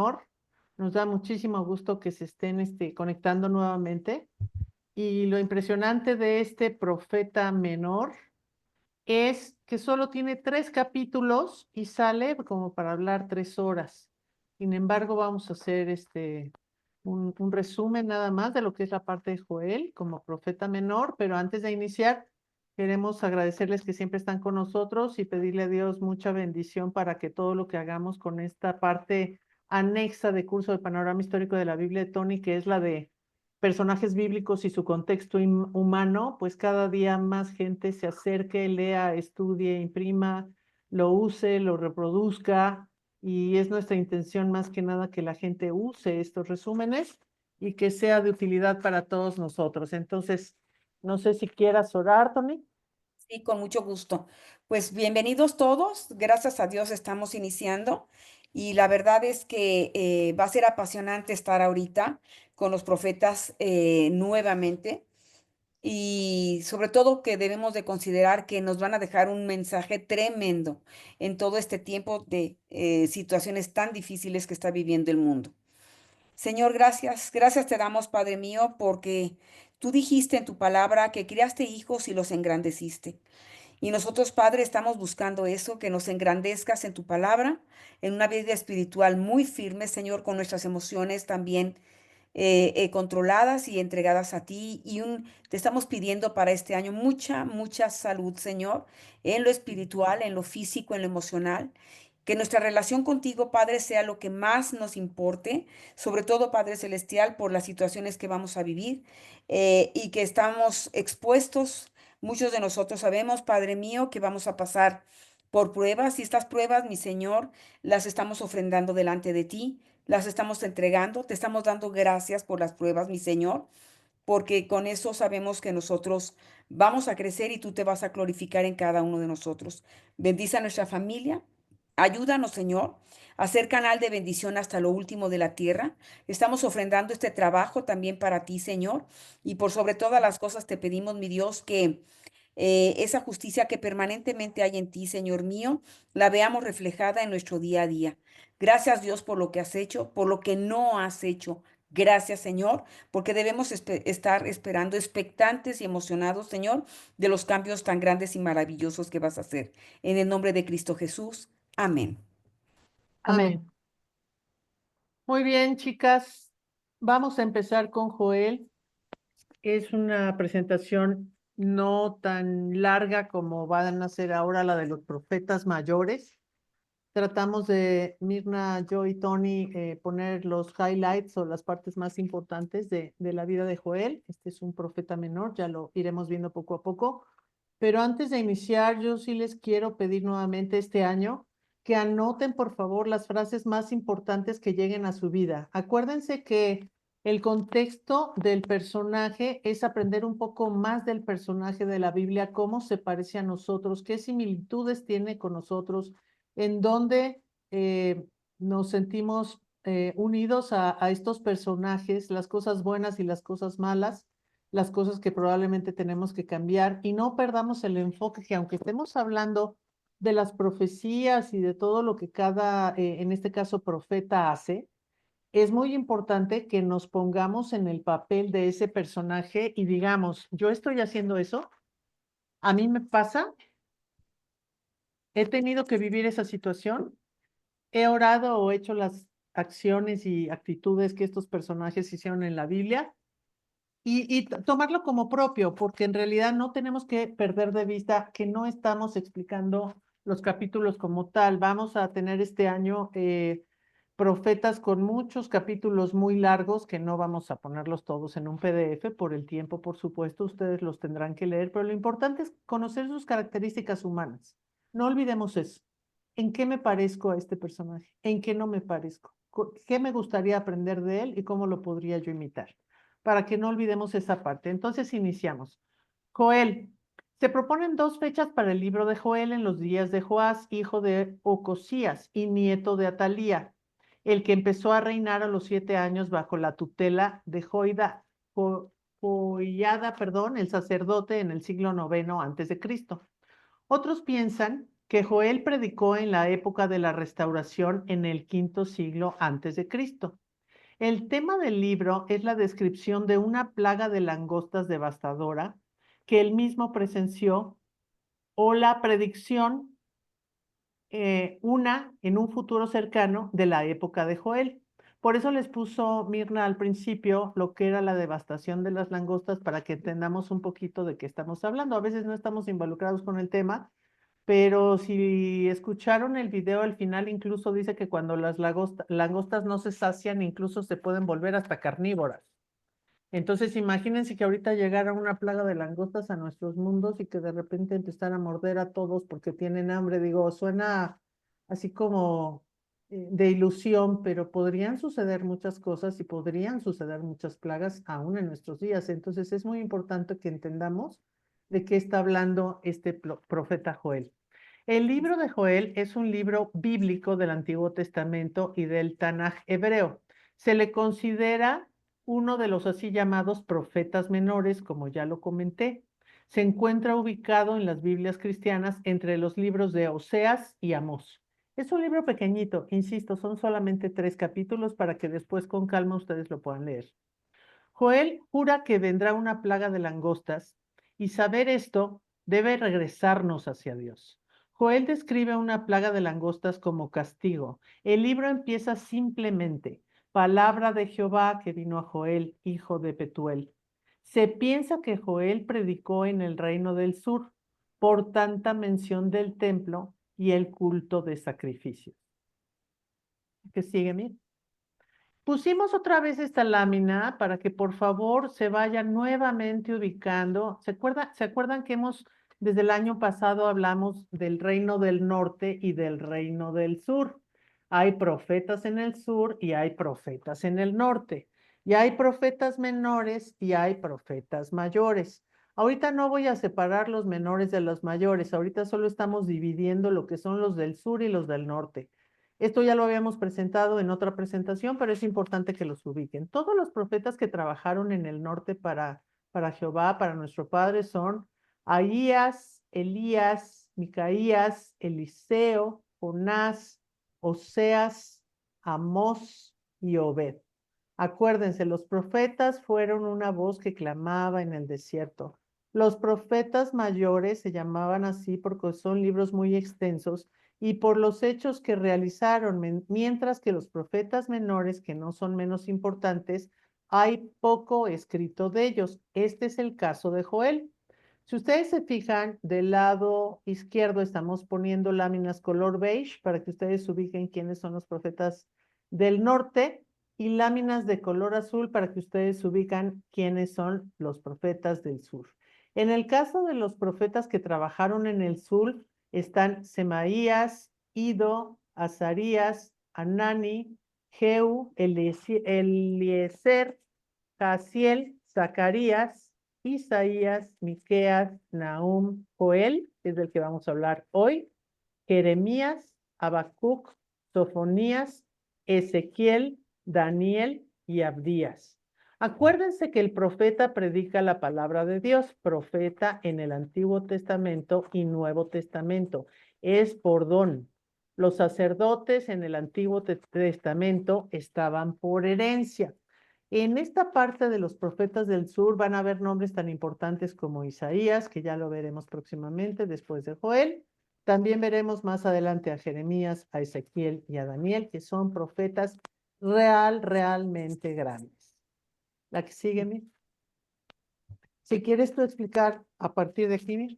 menor. Nos da muchísimo gusto que se estén conectando nuevamente. Y lo impresionante de este profeta menor es que solo tiene 3 capítulos y sale como para hablar 3 horas. Sin embargo, vamos a hacer un resumen nada más de lo que es la parte de Joel como profeta menor, pero antes de iniciar, queremos agradecerles que siempre están con nosotros y pedirle a Dios mucha bendición para que todo lo que hagamos con esta parte anexa de curso de panorama histórico de la Biblia de Tony, que es la de personajes bíblicos y su contexto humano, pues cada día más gente se acerque, lea, estudie, imprima, lo use, lo reproduzca, y es nuestra intención más que nada que la gente use estos resúmenes y que sea de utilidad para todos nosotros. Entonces, no sé si quieras orar, Tony. Sí, con mucho gusto. Pues bienvenidos todos. Gracias a Dios estamos iniciando y la verdad es que va a ser apasionante estar ahorita con los profetas nuevamente y sobre todo que debemos de considerar que nos van a dejar un mensaje tremendo en todo este tiempo de situaciones tan difíciles que está viviendo el mundo. Señor, gracias, gracias te damos, Padre mío, porque tú dijiste en tu palabra que criaste hijos y los engrandeciste. Y nosotros, Padre, estamos buscando eso, que nos engrandezcas en tu palabra, en una vida espiritual muy firme, Señor, con nuestras emociones también controladas y entregadas a ti. Te estamos pidiendo para este año mucha, mucha salud, Señor, en lo espiritual, en lo físico, en lo emocional. Que nuestra relación contigo, Padre, sea lo que más nos importe, sobre todo, Padre Celestial, por las situaciones que vamos a vivir y que estamos expuestos. Muchos de nosotros sabemos, Padre mío, que vamos a pasar por pruebas y estas pruebas, mi Señor, las estamos ofrendando delante de ti, las estamos entregando, te estamos dando gracias por las pruebas, mi Señor, porque con eso sabemos que nosotros vamos a crecer y tú te vas a glorificar en cada uno de nosotros. Bendice a nuestra familia, ayúdanos, Señor, a ser canal de bendición hasta lo último de la tierra. Estamos ofrendando este trabajo también para ti, Señor, y por sobre todas las cosas te pedimos, mi Dios, que esa justicia que permanentemente hay en ti, Señor mío, la veamos reflejada en nuestro día a día. Gracias, Dios, por lo que has hecho, por lo que no has hecho. Gracias, Señor, porque debemos estar esperando expectantes y emocionados, Señor, de los cambios tan grandes y maravillosos que vas a hacer. En el nombre de Cristo Jesús. Amén. Amén. Muy bien, chicas. Vamos a empezar con Joel. Es una presentación no tan larga como van a ser ahora la de los profetas mayores. Tratamos de, Mirna, yo y Tony, poner los highlights o las partes más importantes de la vida de Joel. Este es un profeta menor, ya lo iremos viendo poco a poco. Pero antes de iniciar, yo sí les quiero pedir nuevamente este año que anoten, por favor, las frases más importantes que lleguen a su vida. Acuérdense que el contexto del personaje es aprender un poco más del personaje de la Biblia, cómo se parece a nosotros, qué similitudes tiene con nosotros, en dónde nos sentimos unidos a estos personajes, las cosas buenas y las cosas malas, las cosas que probablemente tenemos que cambiar, y no perdamos el enfoque que aunque estemos hablando de las profecías y de todo lo que cada, en este caso, profeta hace, es muy importante que nos pongamos en el papel de ese personaje y digamos, yo estoy haciendo eso, a mí me pasa, he tenido que vivir esa situación, he orado o hecho las acciones y actitudes que estos personajes hicieron en la Biblia, y tomarlo como propio, porque en realidad no tenemos que perder de vista que no estamos explicando los capítulos como tal. Vamos a tener este año profetas con muchos capítulos muy largos que no vamos a ponerlos todos en un PDF por el tiempo, por supuesto, ustedes los tendrán que leer, pero lo importante es conocer sus características humanas. No olvidemos eso. ¿En qué me parezco a este personaje? ¿En qué no me parezco? ¿Qué me gustaría aprender de él y cómo lo podría yo imitar? Para que no olvidemos esa parte. Entonces iniciamos. Joel. Se proponen 2 fechas para el libro de Joel en los días de Joás, hijo de Ocosías y nieto de Atalía, el que empezó a reinar a los 7 años bajo la tutela de Joiada, perdón, el sacerdote en el siglo IX antes de Cristo. Otros piensan que Joel predicó en la época de la restauración en el quinto siglo antes de Cristo. El tema del libro es la descripción de una plaga de langostas devastadora que él mismo presenció o la predicción, una en un futuro cercano de la época de Joel. Por eso les puso Mirna al principio lo que era la devastación de las langostas para que entendamos un poquito de qué estamos hablando. A veces no estamos involucrados con el tema, pero si escucharon el video al final, incluso dice que cuando las langostas no se sacian, incluso se pueden volver hasta carnívoras. Entonces, imagínense que ahorita llegara una plaga de langostas a nuestros mundos y que de repente empezara a morder a todos porque tienen hambre. Digo, suena así como de ilusión, pero podrían suceder muchas cosas y podrían suceder muchas plagas aún en nuestros días. Entonces, es muy importante que entendamos de qué está hablando este profeta Joel. El libro de Joel es un libro bíblico del Antiguo Testamento y del Tanaj hebreo. Se le considera uno de los así llamados profetas menores, como ya lo comenté. Se encuentra ubicado en las Biblias cristianas entre los libros de Oseas y Amós. Es un libro pequeñito, insisto, son solamente 3 capítulos para que después con calma ustedes lo puedan leer. Joel jura que vendrá una plaga de langostas y saber esto debe regresarnos hacia Dios. Joel describe una plaga de langostas como castigo. El libro empieza simplemente, palabra de Jehová que vino a Joel, hijo de Petuel. Se piensa que Joel predicó en el reino del sur por tanta mención del templo y el culto de sacrificios. ¿Qué sigue, Mir? Pusimos otra vez esta lámina para que por favor se vayan nuevamente ubicando. ¿Se acuerdan que desde el año pasado hablamos del reino del norte y del reino del sur? Hay profetas en el sur y hay profetas en el norte. Y hay profetas menores y hay profetas mayores. Ahorita no voy a separar los menores de los mayores. Ahorita solo estamos dividiendo lo que son los del sur y los del norte. Esto ya lo habíamos presentado en otra presentación, pero es importante que los ubiquen. Todos los profetas que trabajaron en el norte para Jehová, para nuestro Padre, son Ahías, Elías, Micaías, Eliseo, Jonás, Oseas, Amós y Obed. Acuérdense, los profetas fueron una voz que clamaba en el desierto. Los profetas mayores se llamaban así porque son libros muy extensos y por los hechos que realizaron, mientras que los profetas menores, que no son menos importantes, hay poco escrito de ellos. Este es el caso de Joel. Si ustedes se fijan, del lado izquierdo estamos poniendo láminas color beige para que ustedes ubiquen quiénes son los profetas del norte y láminas de color azul para que ustedes ubican quiénes son los profetas del sur. En el caso de los profetas que trabajaron en el sur, están Semaías, Ido, Azarías, Anani, Jehú, Eliezer, Jaziel, Zacarías, Isaías, Miqueas, Nahum, Joel, que es del que vamos a hablar hoy, Jeremías, Habacuc, Sofonías, Ezequiel, Daniel y Abdías. Acuérdense que el profeta predica la palabra de Dios, profeta en el Antiguo Testamento y Nuevo Testamento. Es por don. Los sacerdotes en el Antiguo Testamento estaban por herencia. En esta parte de los profetas del sur van a haber nombres tan importantes como Isaías, que ya lo veremos próximamente después de Joel. También veremos más adelante a Jeremías, a Ezequiel y a Daniel, que son profetas realmente grandes. La que sigue, Mir. Si quieres tú explicar a partir de aquí, Mir.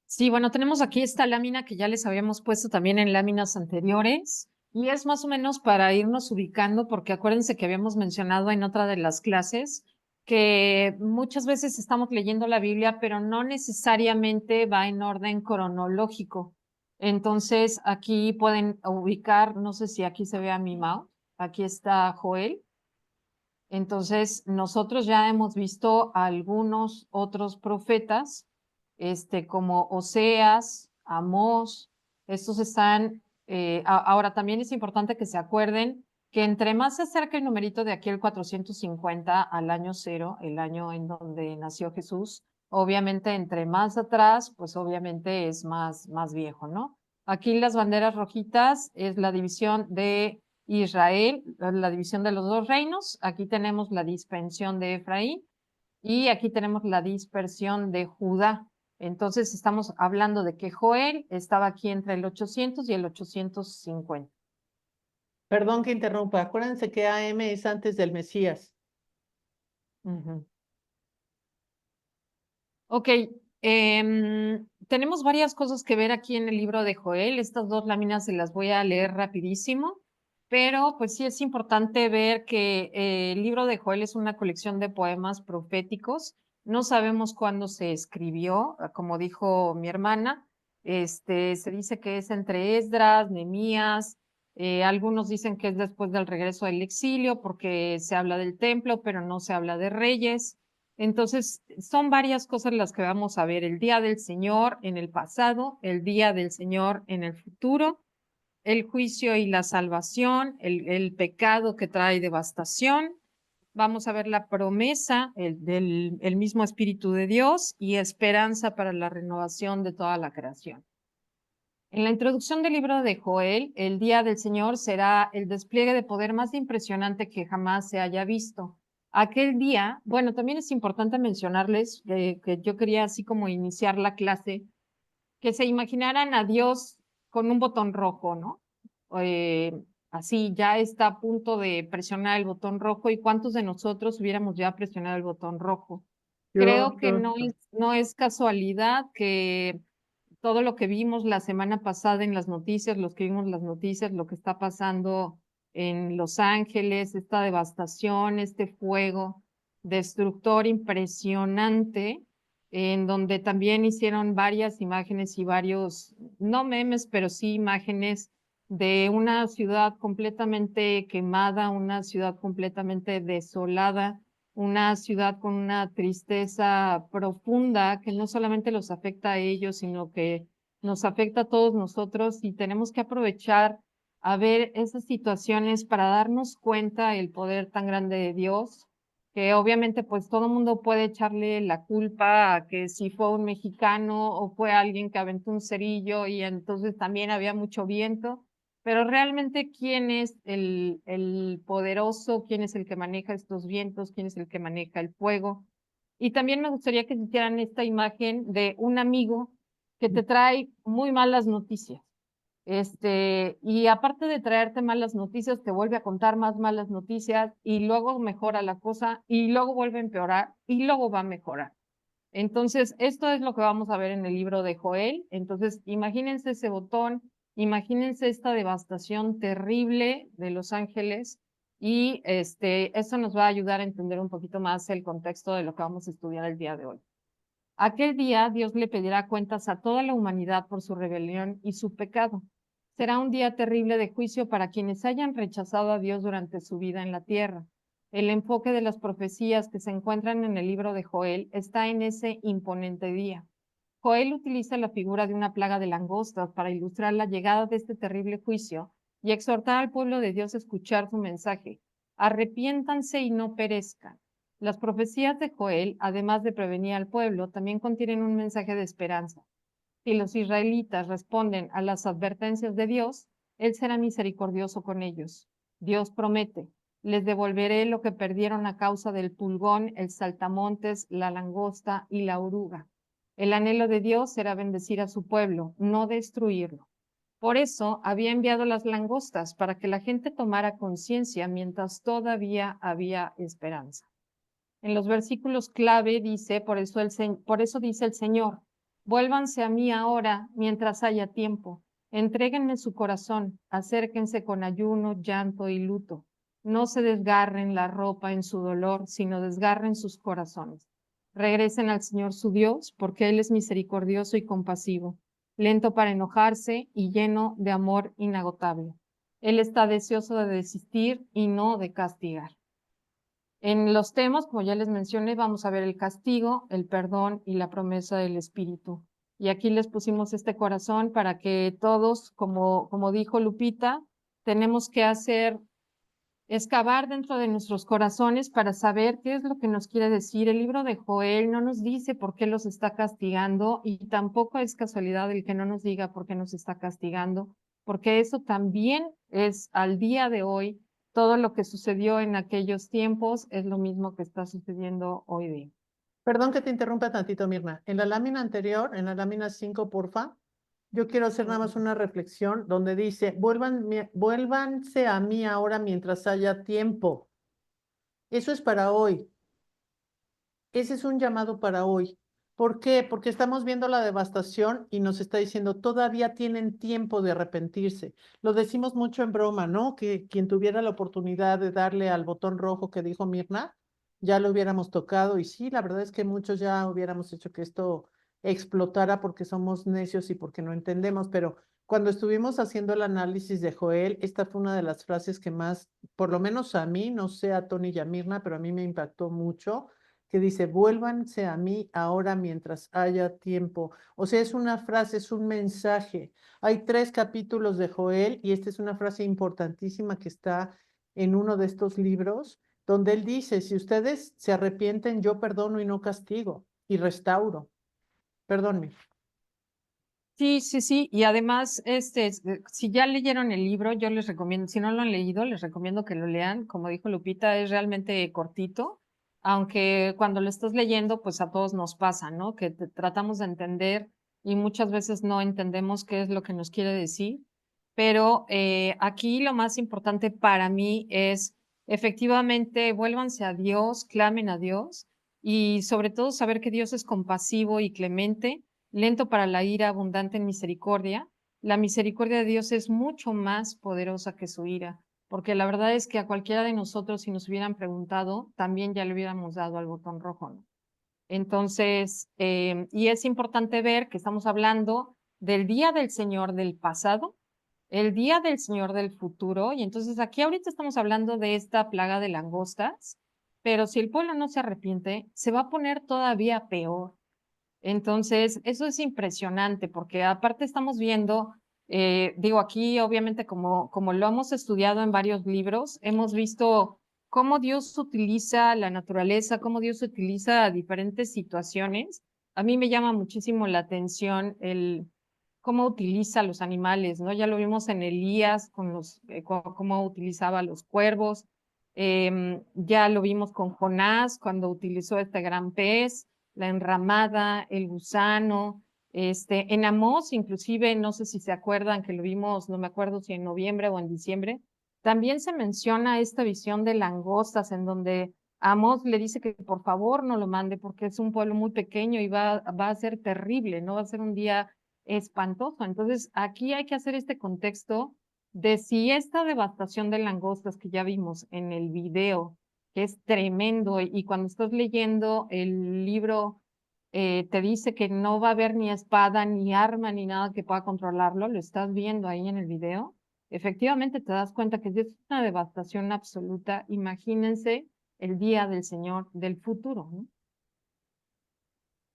Sí, bueno, tenemos aquí esta lámina que ya les habíamos puesto también en láminas anteriores y es más o menos para irnos ubicando porque acuérdense que habíamos mencionado en otra de las clases que muchas veces estamos leyendo la Biblia, pero no necesariamente va en orden cronológico. Entonces, aquí pueden ubicar, no sé si aquí se ve a mi mouse, aquí está Joel. Entonces, nosotros ya hemos visto a algunos otros profetas, como Oseas, Amós, estos están, ahora también es importante que se acuerden que entre más se acerca el numerito de aquí el 450 al año 0, el año en donde nació Jesús, Obviamente, entre más atrás, pues obviamente es más viejo, ¿no? Aquí las banderas rojitas es la división de Israel, la división de los dos reinos. Aquí tenemos la dispersión de Efraín y aquí tenemos la dispersión de Judá. Entonces estamos hablando de que Joel estaba aquí entre el 800 y el 850. Perdón que interrumpa. Acuérdense que AM es antes del Mesías. Ujú. Ok, tenemos varias cosas que ver aquí en el libro de Joel. Estas dos láminas se las voy a leer rapidísimo, pero pues sí es importante ver que el libro de Joel es una colección de poemas proféticos. No sabemos cuándo se escribió, como dijo mi hermana. Se dice que es entre Esdras, Nehemías, algunos dicen que es después del regreso del exilio porque se habla del templo, pero no se habla de reyes. Entonces, son varias cosas las que vamos a ver. El día del Señor en el pasado, el día del Señor en el futuro, el juicio y la salvación, el pecado que trae devastación. Vamos a ver la promesa del mismo Espíritu de Dios y esperanza para la renovación de toda la creación. En la introducción del libro de Joel, el día del Señor será el despliegue de poder más impresionante que jamás se haya visto. Aquel día, bueno, también es importante mencionarles que yo quería así como iniciar la clase, que se imaginaran a Dios con un botón rojo, ¿no? Eh, Así ya está a punto de presionar el botón rojo y cuántos de nosotros hubiéramos ya presionado el botón rojo. Creo que no es casualidad que todo lo que vimos la semana pasada en las noticias, los que vimos las noticias, lo que está pasando en Los Ángeles, esta devastación, este fuego destructor impresionante, en donde también hicieron varias imágenes y varios, no memes, pero sí imágenes de una ciudad completamente quemada, una ciudad completamente desolada, una ciudad con una tristeza profunda que no solamente los afecta a ellos, sino que nos afecta a todos nosotros y tenemos que aprovechar a ver esas situaciones para darnos cuenta el poder tan grande de Dios, que obviamente pues todo el mundo puede echarle la culpa a que si fue un mexicano o fue alguien que aventó un cerillo y entonces también había mucho viento, pero realmente quién es el poderoso, quién es el que maneja estos vientos, quién es el que maneja el fuego. Y también me gustaría que hicieran esta imagen de un amigo que te trae muy malas noticias. Y aparte de traerte malas noticias, te vuelve a contar más malas noticias y luego mejora la cosa y luego vuelve a empeorar y luego va a mejorar. Entonces, esto es lo que vamos a ver en el libro de Joel. Entonces, imagínense ese botón, imagínense esta devastación terrible de Los Ángeles y esto nos va a ayudar a entender un poquito más el contexto de lo que vamos a estudiar el día de hoy. Aquel día Dios le pedirá cuentas a toda la humanidad por su rebelión y su pecado. Será un día terrible de juicio para quienes hayan rechazado a Dios durante su vida en la tierra. El enfoque de las profecías que se encuentran en el libro de Joel está en ese imponente día. Joel utiliza la figura de una plaga de langostas para ilustrar la llegada de este terrible juicio y exhortar al pueblo de Dios a escuchar su mensaje. Arrepiéntanse y no perezcan. Las profecías de Joel, además de prevenir al pueblo, también contienen un mensaje de esperanza. Si los israelitas responden a las advertencias de Dios, Él será misericordioso con ellos. Dios promete, les devolveré lo que perdieron a causa del pulgón, el saltamontes, la langosta y la oruga. El anhelo de Dios será bendecir a su pueblo, no destruirlo. Por eso había enviado las langostas, para que la gente tomara conciencia mientras todavía había esperanza. En los versículos clave dice, por eso dice el Señor, vuélvanse a mí ahora mientras haya tiempo, entréguenme su corazón, acérquense con ayuno, llanto y luto. No se desgarren la ropa en su dolor, sino desgarren sus corazones. Regresen al Señor su Dios, porque Él es misericordioso y compasivo, lento para enojarse y lleno de amor inagotable. Él está deseoso de desistir y no de castigar. En los temas, como ya les mencioné, vamos a ver el castigo, el perdón y la promesa del Espíritu. Y aquí les pusimos este corazón para que todos, como dijo Lupita, tenemos que hacer excavar dentro de nuestros corazones para saber qué es lo que nos quiere decir. El libro de Joel no nos dice por qué los está castigando y tampoco es casualidad el que no nos diga por qué nos está castigando, porque eso también es al día de hoy. Todo lo que sucedió en aquellos tiempos es lo mismo que está sucediendo hoy día. Perdón que te interrumpa tantito, Mirna. En la lámina anterior, en la lámina 5, porfa, yo quiero hacer nada más una reflexión donde dice, vuélvanse a mí ahora mientras haya tiempo. Eso es para hoy. Ese es un llamado para hoy. ¿Por qué? Porque estamos viendo la devastación y nos está diciendo, todavía tienen tiempo de arrepentirse. Lo decimos mucho en broma, ¿no? Que quien tuviera la oportunidad de darle al botón rojo que dijo Mirna, ya lo hubiéramos tocado. Y sí, la verdad es que muchos ya hubiéramos hecho que esto explotara porque somos necios y porque no entendemos. Pero cuando estuvimos haciendo el análisis de Joel, esta fue una de las frases que más, por lo menos a mí, no sé a Tony y a Mirna, pero a mí me impactó mucho que dice, vuélvanse a mí ahora mientras haya tiempo. O sea, es una frase, es un mensaje. Hay 3 capítulos de Joel y esta es una frase importantísima que está en uno de estos libros, donde él dice, si ustedes se arrepienten, yo perdono y no castigo y restauro. Perdónme. Sí, sí, sí. Y además, si ya leyeron el libro, yo les recomiendo, si no lo han leído, les recomiendo que lo lean. Como dijo Lupita, es realmente cortito, aunque cuando lo estás leyendo, pues a todos nos pasa, ¿no? Que tratamos de entender y muchas veces no entendemos qué es lo que nos quiere decir. Pero aquí lo más importante para mí es efectivamente vuélvanse a Dios, clamen a Dios y sobre todo saber que Dios es compasivo y clemente, lento para la ira, abundante en misericordia. La misericordia de Dios es mucho más poderosa que su ira, porque la verdad es que a cualquiera de nosotros, si nos hubieran preguntado, también ya le hubiéramos dado al botón rojo, ¿no? Entonces, y es importante ver que estamos hablando del día del Señor del pasado, el día del Señor del futuro, y entonces aquí ahorita estamos hablando de esta plaga de langostas, pero si el pueblo no se arrepiente, se va a poner todavía peor. Entonces, eso es impresionante porque aparte estamos viendo, digo aquí obviamente como lo hemos estudiado en varios libros, hemos visto cómo Dios utiliza la naturaleza, cómo Dios utiliza diferentes situaciones. A mí me llama muchísimo la atención el cómo utiliza los animales, ¿no? Ya lo vimos en Elías con cómo utilizaba los cuervos, ya lo vimos con Jonás cuando utilizó este gran pez, la enramada, el gusano, en Amós, inclusive, no sé si se acuerdan que lo vimos, no me acuerdo si en noviembre o en diciembre, también se menciona esta visión de langostas en donde Amós le dice que por favor no lo mande porque es un pueblo muy pequeño y va a ser terrible, no va a ser un día espantoso. Entonces, aquí hay que hacer este contexto de si esta devastación de langostas que ya vimos en el video, que es tremendo, y cuando estás leyendo el libro, te dice que no va a haber ni espada, ni arma, ni nada que pueda controlarlo, lo estás viendo ahí en el video, efectivamente te das cuenta que es una devastación absoluta. Imagínense el día del Señor del futuro, ¿no?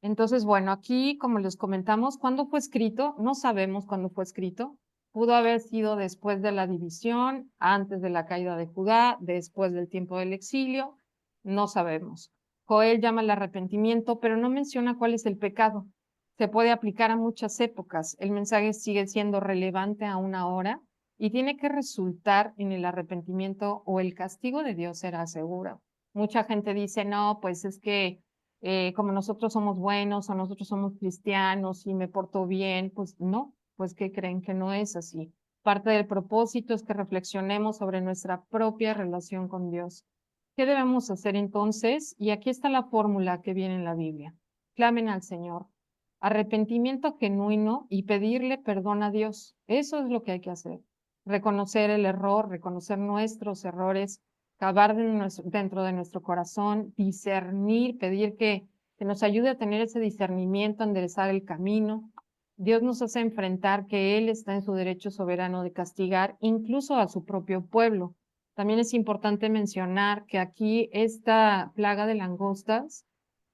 Entonces, bueno, aquí, como les comentamos, ¿cuándo fue escrito? No sabemos cuándo fue escrito. Pudo haber sido después de la división, antes de la caída de Judá, después del tiempo del exilio, no sabemos. Joel llama al arrepentimiento, pero no menciona cuál es el pecado. Se puede aplicar a muchas épocas. El mensaje sigue siendo relevante aún ahora y tiene que resultar en el arrepentimiento o el castigo de Dios será seguro. Mucha gente dice, no, pues es que como nosotros somos buenos o nosotros somos cristianos y me porto bien, pues no, pues que creen que no es así. Parte del propósito es que reflexionemos sobre nuestra propia relación con Dios. ¿Qué debemos hacer entonces? Y aquí está la fórmula que viene en la Biblia. Clamen al Señor. Arrepentimiento genuino y pedirle perdón a Dios. Eso es lo que hay que hacer. Reconocer el error, reconocer nuestros errores, cavar dentro de nuestro corazón, discernir, pedir que nos ayude a tener ese discernimiento, a enderezar el camino. Dios nos hace enfrentar que Él está en su derecho soberano de castigar incluso a su propio pueblo. También es importante mencionar que aquí esta plaga de langostas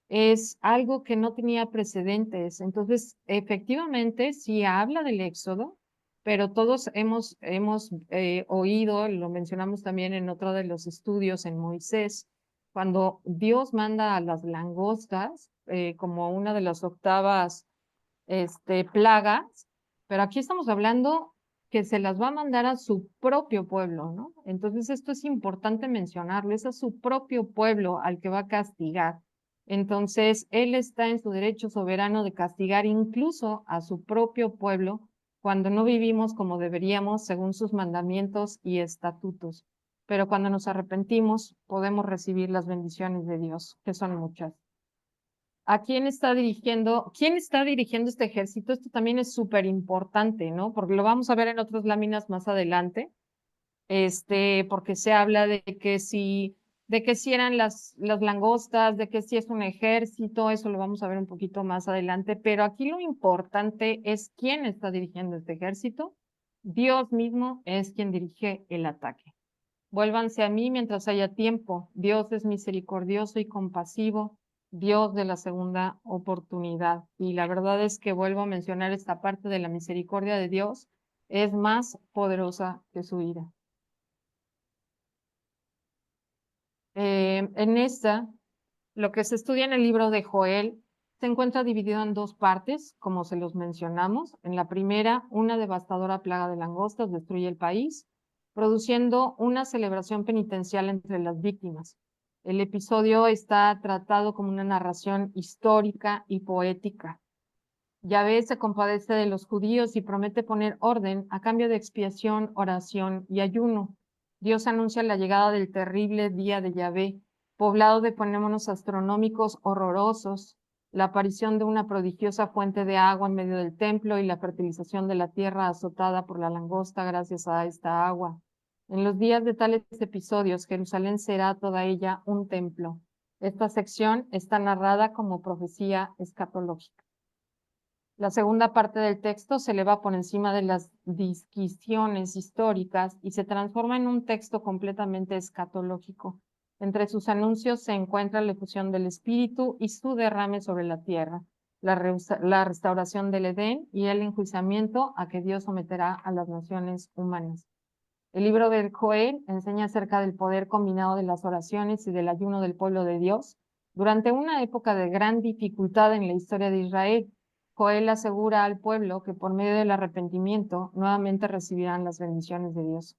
es algo que no tenía precedentes. Entonces, efectivamente, si habla del Éxodo, pero todos hemos oído, lo mencionamos también en otro de los estudios en Moisés, cuando Dios manda a las langostas como una de las octavas plagas, pero aquí estamos hablando que se las va a mandar a su propio pueblo, ¿no? Entonces esto es importante mencionarlo, es a su propio pueblo al que va a castigar. Entonces, él está en su derecho soberano de castigar incluso a su propio pueblo cuando no vivimos como deberíamos según sus mandamientos y estatutos. Pero cuando nos arrepentimos, podemos recibir las bendiciones de Dios, que son muchas. ¿A quién está dirigiendo? ¿Quién está dirigiendo este ejército? Esto también es súper importante, ¿no? Porque lo vamos a ver en otras láminas más adelante, porque se habla de que si eran las langostas, de que si es un ejército, eso lo vamos a ver un poquito más adelante, pero aquí lo importante es quién está dirigiendo este ejército. Dios mismo es quien dirige el ataque. Vuélvanse a mí mientras haya tiempo. Dios es misericordioso y compasivo, Dios de la segunda oportunidad. Y la verdad es que vuelvo a mencionar esta parte de la misericordia de Dios, es más poderosa que su ira. En esta, lo que se estudia en el libro de Joel se encuentra dividido en dos partes, como se los mencionamos. En la primera, una devastadora plaga de langostas destruye el país, produciendo una celebración penitencial entre las víctimas. El episodio está tratado como una narración histórica y poética. Yahvé se compadece de los judíos y promete poner orden a cambio de expiación, oración y ayuno. Dios anuncia la llegada del terrible día de Yahvé, poblado de fenómenos astronómicos horrorosos, la aparición de una prodigiosa fuente de agua en medio del templo y la fertilización de la tierra azotada por la langosta gracias a esta agua. En los días de tales episodios, Jerusalén será toda ella un templo. Esta sección está narrada como profecía escatológica. La segunda parte del texto se eleva por encima de las disquisiciones históricas y se transforma en un texto completamente escatológico. Entre sus anuncios se encuentra la efusión del Espíritu y su derrame sobre la tierra, la restauración del Edén y el enjuiciamiento a que Dios someterá a las naciones humanas. El libro del Joel enseña acerca del poder combinado de las oraciones y del ayuno del pueblo de Dios durante una época de gran dificultad en la historia de Israel. Joel asegura al pueblo que por medio del arrepentimiento nuevamente recibirán las bendiciones de Dios.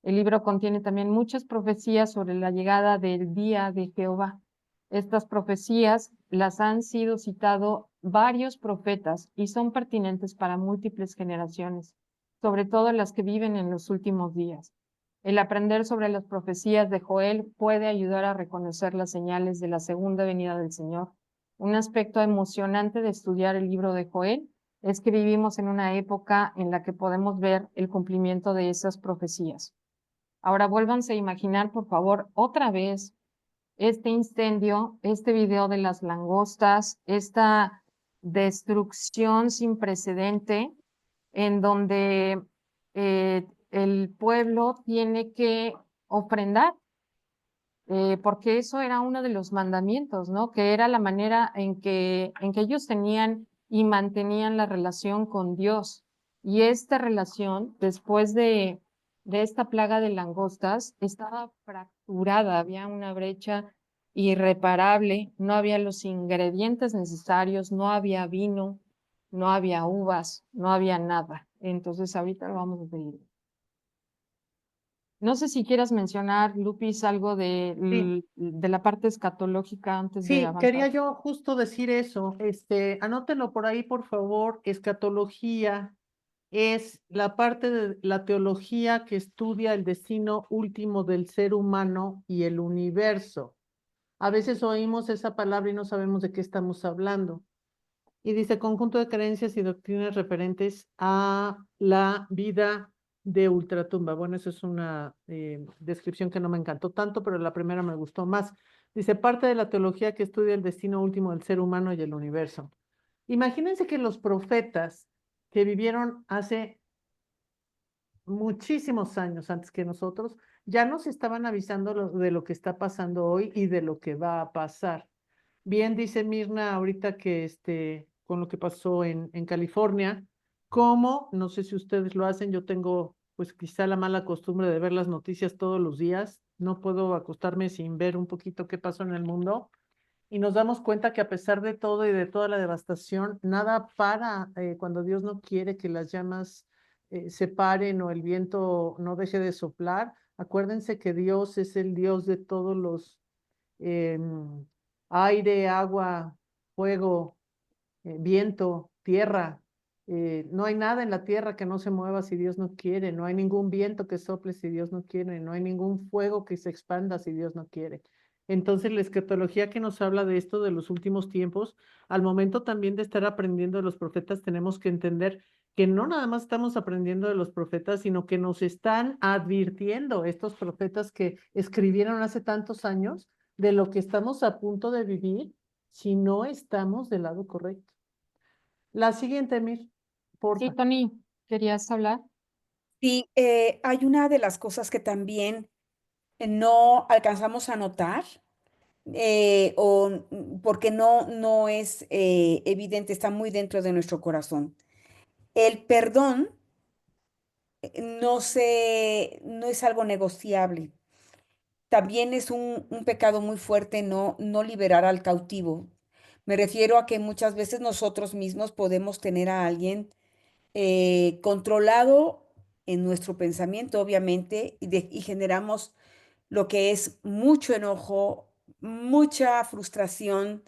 El libro contiene también muchas profecías sobre la llegada del día de Jehová. Estas profecías las han sido citado varios profetas y son pertinentes para múltiples generaciones, sobre todo las que viven en los últimos días. El aprender sobre las profecías de Joel puede ayudar a reconocer las señales de la segunda venida del Señor. Un aspecto emocionante de estudiar el libro de Joel es que vivimos en una época en la que podemos ver el cumplimiento de esas profecías. Ahora vuélvanse a imaginar, por favor, otra vez este incendio, este video de las langostas, esta destrucción sin precedente en donde el pueblo tiene que ofrendar, porque eso era uno de los mandamientos, ¿no? Que era la manera en que ellos tenían y mantenían la relación con Dios. Y esta relación, después de esta plaga de langostas, estaba fracturada, había una brecha irreparable, no había los ingredientes necesarios, no había vino, no había uvas, no había nada. Entonces ahorita lo vamos a seguir. No sé si quieras mencionar, Lupis, algo Sí, de la parte escatológica antes de sí, quería avanzar. yo justo decir eso. Anótenlo por ahí, por favor. Escatología es la parte de la teología que estudia el destino último del ser humano y el universo. A veces oímos esa palabra y no sabemos de qué estamos hablando. Y dice conjunto de creencias y doctrinas referentes a la vida de ultratumba. Bueno, eso es una descripción que no me encantó tanto, pero la primera me gustó más. Dice, parte de la teología que estudia el destino último del ser humano y el universo. Imagínense que los profetas que vivieron hace muchísimos años antes que nosotros, ya nos estaban avisando de lo que está pasando hoy y de lo que va a pasar. Bien, dice Mirna ahorita que con lo que pasó en California, ¿Cómo? No sé si ustedes lo hacen, yo tengo pues quizá la mala costumbre de ver las noticias todos los días, no puedo acostarme sin ver un poquito qué pasó en el mundo y nos damos cuenta que a pesar de todo y de toda la devastación, nada para cuando Dios no quiere que las llamas se paren o el viento no deje de soplar. Acuérdense que Dios es el Dios de todos los aire, agua, fuego, viento, tierra. No hay nada en la tierra que no se mueva si Dios no quiere, no hay ningún viento que sople si Dios no quiere, no hay ningún fuego que se expanda si Dios no quiere. Entonces, la escatología que nos habla de esto de los últimos tiempos, al momento también de estar aprendiendo de los profetas, tenemos que entender que no nada más estamos aprendiendo de los profetas, sino que nos están advirtiendo estos profetas que escribieron hace tantos años de lo que estamos a punto de vivir si no estamos del lado correcto. La siguiente, Mir, Sí, porfa. Tony, ¿querías hablar? Sí, hay una de las cosas que también no alcanzamos a notar porque no es evidente, está muy dentro de nuestro corazón. El perdón no es algo negociable. También es un pecado muy fuerte no liberar al cautivo. Me refiero a que muchas veces nosotros mismos podemos tener a alguien controlado en nuestro pensamiento, obviamente, y generamos lo que es mucho enojo, mucha frustración,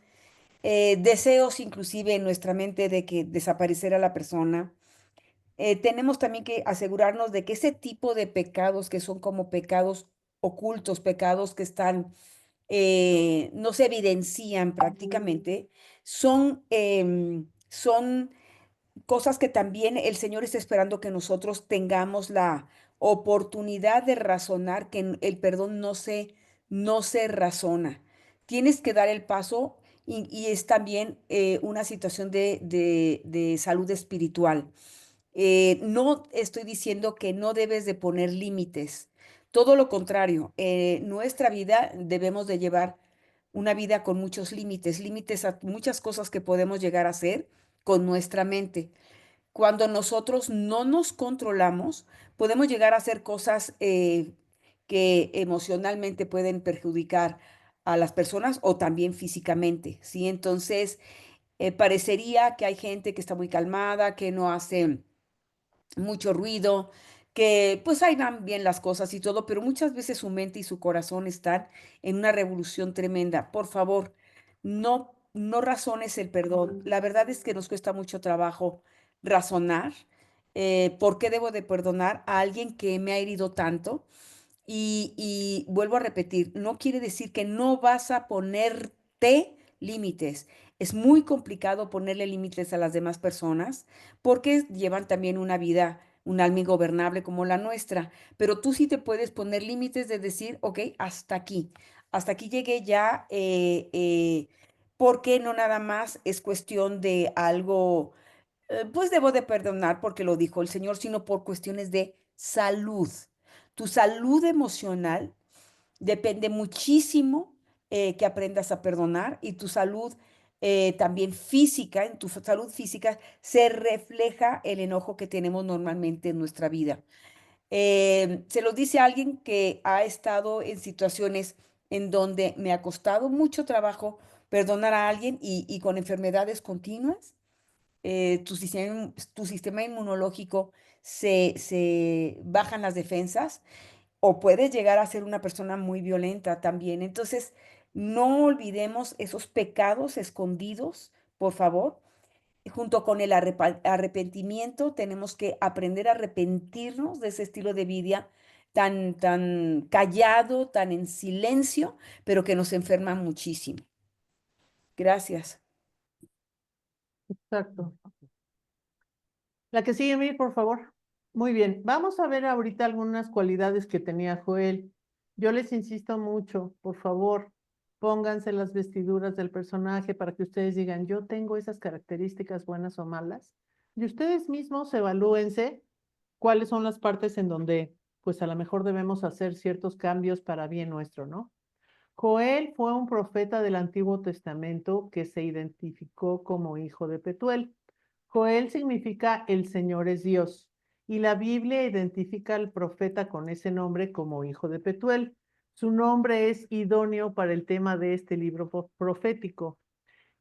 deseos inclusive en nuestra mente de que desapareciera la persona. Tenemos también que asegurarnos de que ese tipo de pecados que son como pecados ocultos, pecados que están, no se evidencian prácticamente, son cosas que también el Señor está esperando que nosotros tengamos la oportunidad de razonar, que el perdón no se razona. Tienes que dar el paso y es también una situación de salud espiritual. No estoy diciendo que no debes de poner límites. Todo lo contrario, nuestra vida debemos de llevar una vida con muchos límites, límites a muchas cosas que podemos llegar a hacer con nuestra mente. Cuando nosotros no nos controlamos, podemos llegar a hacer cosas que emocionalmente pueden perjudicar a las personas o también físicamente, ¿sí? Entonces, parecería que hay gente que está muy calmada, que no hace mucho ruido, que pues ahí van bien las cosas y todo, pero muchas veces su mente y su corazón están en una revolución tremenda. Por favor, no razones el perdón. La verdad es que nos cuesta mucho trabajo razonar. ¿Por qué debo de perdonar a alguien que me ha herido tanto? Y vuelvo a repetir, no quiere decir que no vas a ponerte límites. Es muy complicado ponerle límites a las demás personas porque llevan también una vida, un alma ingobernable como la nuestra. Pero tú sí te puedes poner límites de decir, ok, hasta aquí llegué ya, porque no nada más es cuestión de algo, pues debo de perdonar porque lo dijo el Señor, sino por cuestiones de salud. Tu salud emocional depende muchísimo que aprendas a perdonar y tu salud también física, en tu salud física se refleja el enojo que tenemos normalmente en nuestra vida. Se lo dice alguien que ha estado en situaciones en donde me ha costado mucho trabajo perdonar a alguien y con enfermedades continuas tu sistema inmunológico se bajan las defensas o puedes llegar a ser una persona muy violenta también. Entonces, no olvidemos esos pecados escondidos, por favor. Junto con el arrepentimiento, tenemos que aprender a arrepentirnos de ese estilo de vida tan callado, tan en silencio, pero que nos enferma muchísimo. Gracias. Exacto. La que sigue, Mir, por favor. Muy bien, vamos a ver ahorita algunas cualidades que tenía Joel. Yo les insisto mucho, por favor, pónganse las vestiduras del personaje para que ustedes digan, yo tengo esas características buenas o malas. Y ustedes mismos evalúense cuáles son las partes en donde, pues a lo mejor debemos hacer ciertos cambios para bien nuestro, ¿no? Joel fue un profeta del Antiguo Testamento que se identificó como hijo de Petuel. Joel significa el Señor es Dios, y la Biblia identifica al profeta con ese nombre como hijo de Petuel. Su nombre es idóneo para el tema de este libro profético,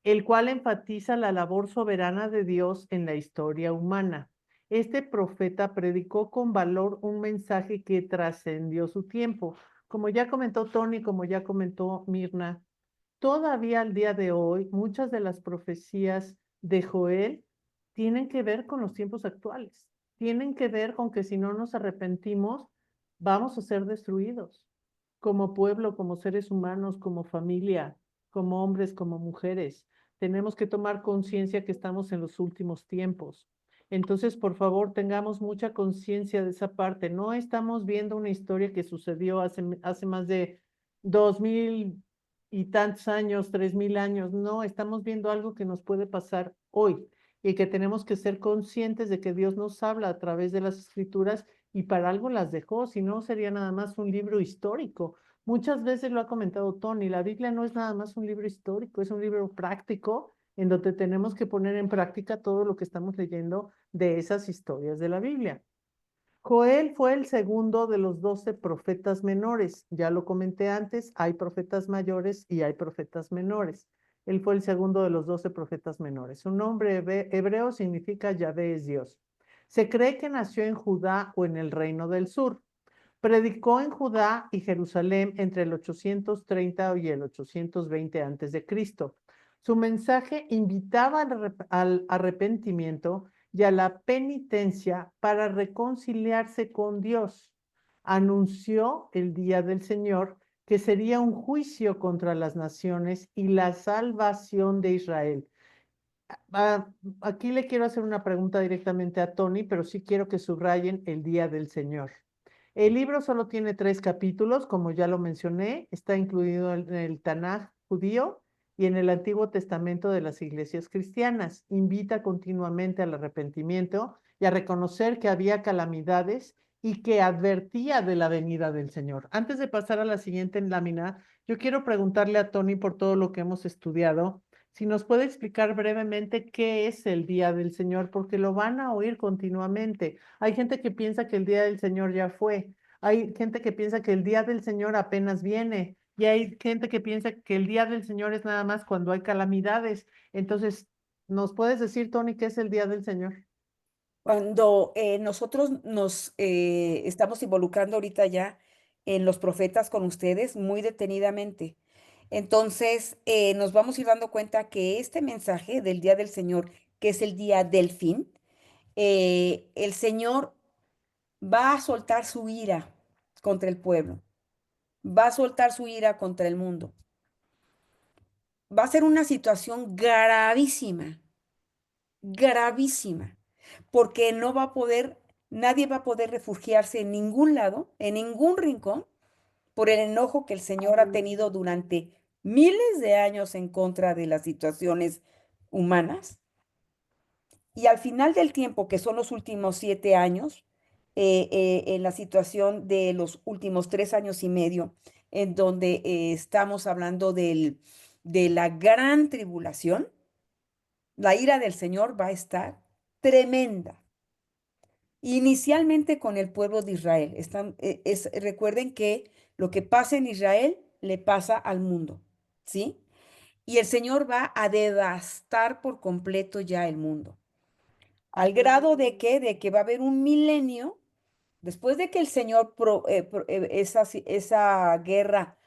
el cual enfatiza la labor soberana de Dios en la historia humana. Este profeta predicó con valor un mensaje que trascendió su tiempo. Como ya comentó Tony, como ya comentó Mirna, todavía al día de hoy, muchas de las profecías de Joel tienen que ver con los tiempos actuales. Tienen que ver con que si no nos arrepentimos, vamos a ser destruidos como pueblo, como seres humanos, como familia, como hombres, como mujeres. Tenemos que tomar conciencia que estamos en los últimos tiempos. Entonces, por favor, tengamos mucha conciencia de esa parte. No estamos viendo una historia que sucedió hace más de 2000 y tantos años, 3000 años. No, estamos viendo algo que nos puede pasar hoy y que tenemos que ser conscientes de que Dios nos habla a través de las escrituras y para algo las dejó, si no sería nada más un libro histórico. Muchas veces lo ha comentado Tony, la Biblia no es nada más un libro histórico, es un libro práctico en donde tenemos que poner en práctica todo lo que estamos leyendo de esas historias de la Biblia. Joel fue el segundo de los 12 profetas menores. Ya lo comenté antes, hay profetas mayores y hay profetas menores. Él fue el segundo de los 12 profetas menores. Su nombre hebreo significa Yahvé es Dios. Se cree que nació en Judá o en el Reino del Sur. Predicó en Judá y Jerusalén entre el 830 y el 820 a.C. Su mensaje invitaba al arrepentimiento y a la penitencia para reconciliarse con Dios. Anunció el día del Señor, que sería un juicio contra las naciones y la salvación de Israel. Ah, Aquí le quiero hacer una pregunta directamente a Tony, pero sí quiero que subrayen el día del Señor. El libro solo tiene 3 capítulos, como ya lo mencioné, está incluido en el Tanaj judío y en el Antiguo Testamento de las iglesias cristianas. Invita continuamente al arrepentimiento y a reconocer que había calamidades y que advertía de la venida del Señor. Antes de pasar a la siguiente lámina, yo quiero preguntarle a Tony por todo lo que hemos estudiado, si nos puede explicar brevemente qué es el Día del Señor, porque lo van a oír continuamente. Hay gente que piensa que el Día del Señor ya fue. Hay gente que piensa que el Día del Señor apenas viene. Y hay gente que piensa que el Día del Señor es nada más cuando hay calamidades. Entonces, ¿nos puedes decir, Tony, qué es el Día del Señor? Cuando nosotros nos estamos involucrando ahorita ya en los profetas con ustedes muy detenidamente, entonces nos vamos a ir dando cuenta que este mensaje del día del Señor, que es el día del fin, el Señor va a soltar su ira contra el pueblo, va a soltar su ira contra el mundo. Va a ser una situación gravísima, gravísima, porque no va a poder, nadie va a poder refugiarse en ningún lado, en ningún rincón, por el enojo que el Señor ha tenido durante miles de años en contra de las situaciones humanas. Y al final del tiempo, que son los últimos 7 años, en la situación de los últimos 3 años y medio, en donde estamos hablando de la gran tribulación, la ira del Señor va a estar tremenda. Inicialmente con el pueblo de Israel. Recuerden que lo que pasa en Israel le pasa al mundo, ¿sí? Y el Señor va a devastar por completo ya el mundo. Al grado de que va a haber un milenio, después de que el Señor, esa guerra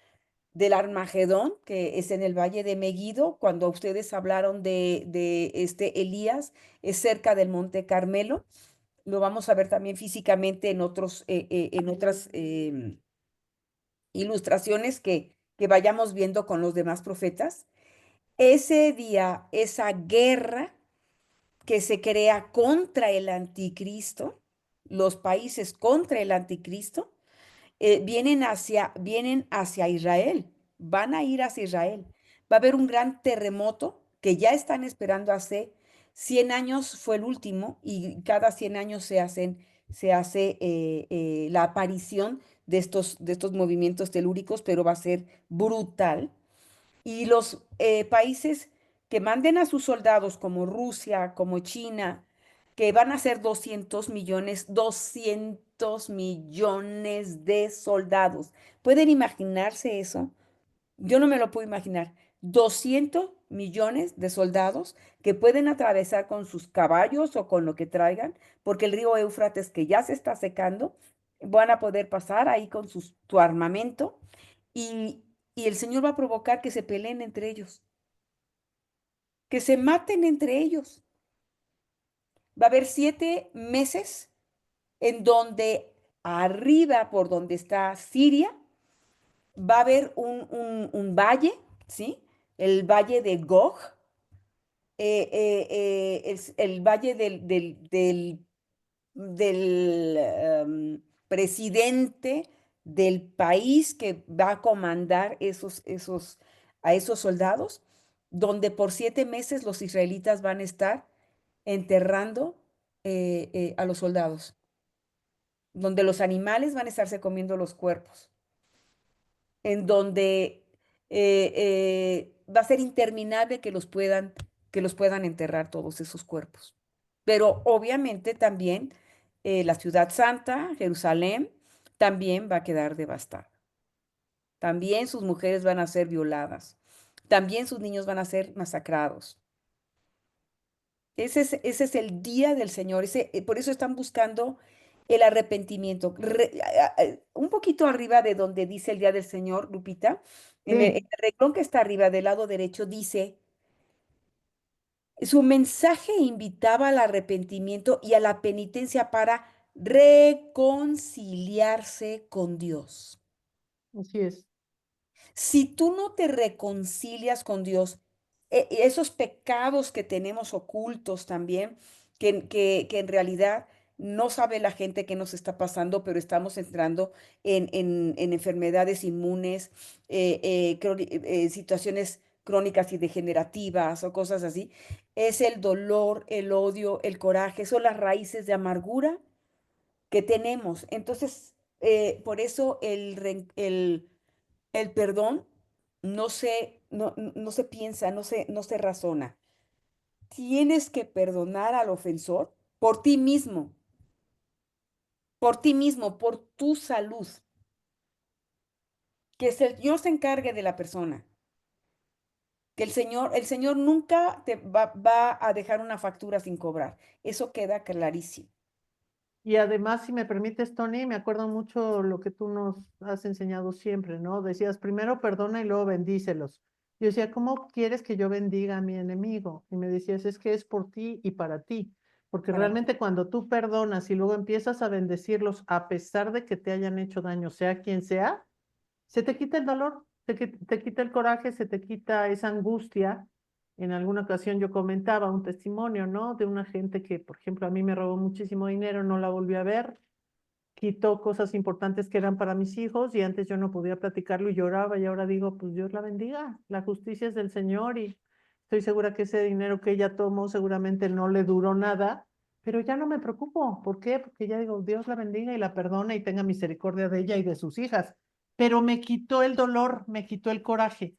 del Armagedón, que es en el valle de Megido, cuando ustedes hablaron de este Elías, es cerca del Monte Carmelo. Lo vamos a ver también físicamente en otras ilustraciones que vayamos viendo con los demás profetas. Ese día, esa guerra que se crea contra el anticristo, los países contra el anticristo, vienen hacia Israel, van a ir hacia Israel. Va a haber un gran terremoto que ya están esperando hace 100 años, fue el último, y cada 100 años se hace la aparición de estos movimientos telúricos, pero va a ser brutal. Y los países que manden a sus soldados como Rusia, como China, que van a ser 200 millones de soldados. ¿Pueden imaginarse eso? Yo no me lo puedo imaginar. 200 millones de soldados que pueden atravesar con sus caballos o con lo que traigan, porque el río Éufrates, que ya se está secando, van a poder pasar ahí con su armamento y, y el Señor va a provocar que se peleen entre ellos, que se maten entre ellos. Va a haber 7 meses en donde arriba, por donde está Siria, va a haber un valle, ¿sí? El valle de Gog, es el valle del presidente del país que va a comandar a esos soldados, donde por 7 meses los israelitas van a estar enterrando a los soldados, donde los animales van a estarse comiendo los cuerpos, en donde va a ser interminable que los puedan enterrar todos esos cuerpos. Pero obviamente también la ciudad santa, Jerusalén, también va a quedar devastada. También sus mujeres van a ser violadas. También sus niños van a ser masacrados. Ese es el día del Señor. Por eso están buscando el arrepentimiento. Un poquito arriba de donde dice el día del Señor, Lupita, en Sí, el renglón que está arriba del lado derecho, dice, su mensaje invitaba al arrepentimiento y a la penitencia para reconciliarse con Dios. así es. Si tú no te reconcilias con Dios, esos pecados que tenemos ocultos también, que en realidad no sabe la gente qué nos está pasando, pero estamos entrando en enfermedades inmunes, situaciones crónicas y degenerativas o cosas así, es el dolor, el odio, el coraje, son las raíces de amargura que tenemos. Entonces, por eso el perdón no se piensa, no se razona. Tienes que perdonar al ofensor por ti mismo, por tu salud. Que el Señor se encargue de la persona. Que el Señor nunca te va a dejar una factura sin cobrar. Eso queda clarísimo. Y además, si me permites, Tony, me acuerdo mucho lo que tú nos has enseñado siempre, ¿no? Decías, primero perdona y luego bendícelos. Yo decía, ¿cómo quieres que yo bendiga a mi enemigo? Y me decías, es que es por ti y para ti. Porque Para ti. realmente cuando tú perdonas y luego empiezas a bendecirlos, a pesar de que te hayan hecho daño, sea quien sea, se te quita el dolor, te quita el coraje, se te quita esa angustia. En alguna ocasión yo comentaba un testimonio, ¿no? De una gente que, por ejemplo, a mí me robó muchísimo dinero, no la volví a ver, quitó cosas importantes que eran para mis hijos y antes yo no podía platicarlo y lloraba y ahora digo, pues Dios la bendiga, la justicia es del Señor y estoy segura que ese dinero que ella tomó seguramente no le duró nada, pero ya no me preocupo. ¿Por qué? Porque ya digo, Dios la bendiga y la perdona y tenga misericordia de ella y de sus hijas. Pero me quitó el dolor, me quitó el coraje.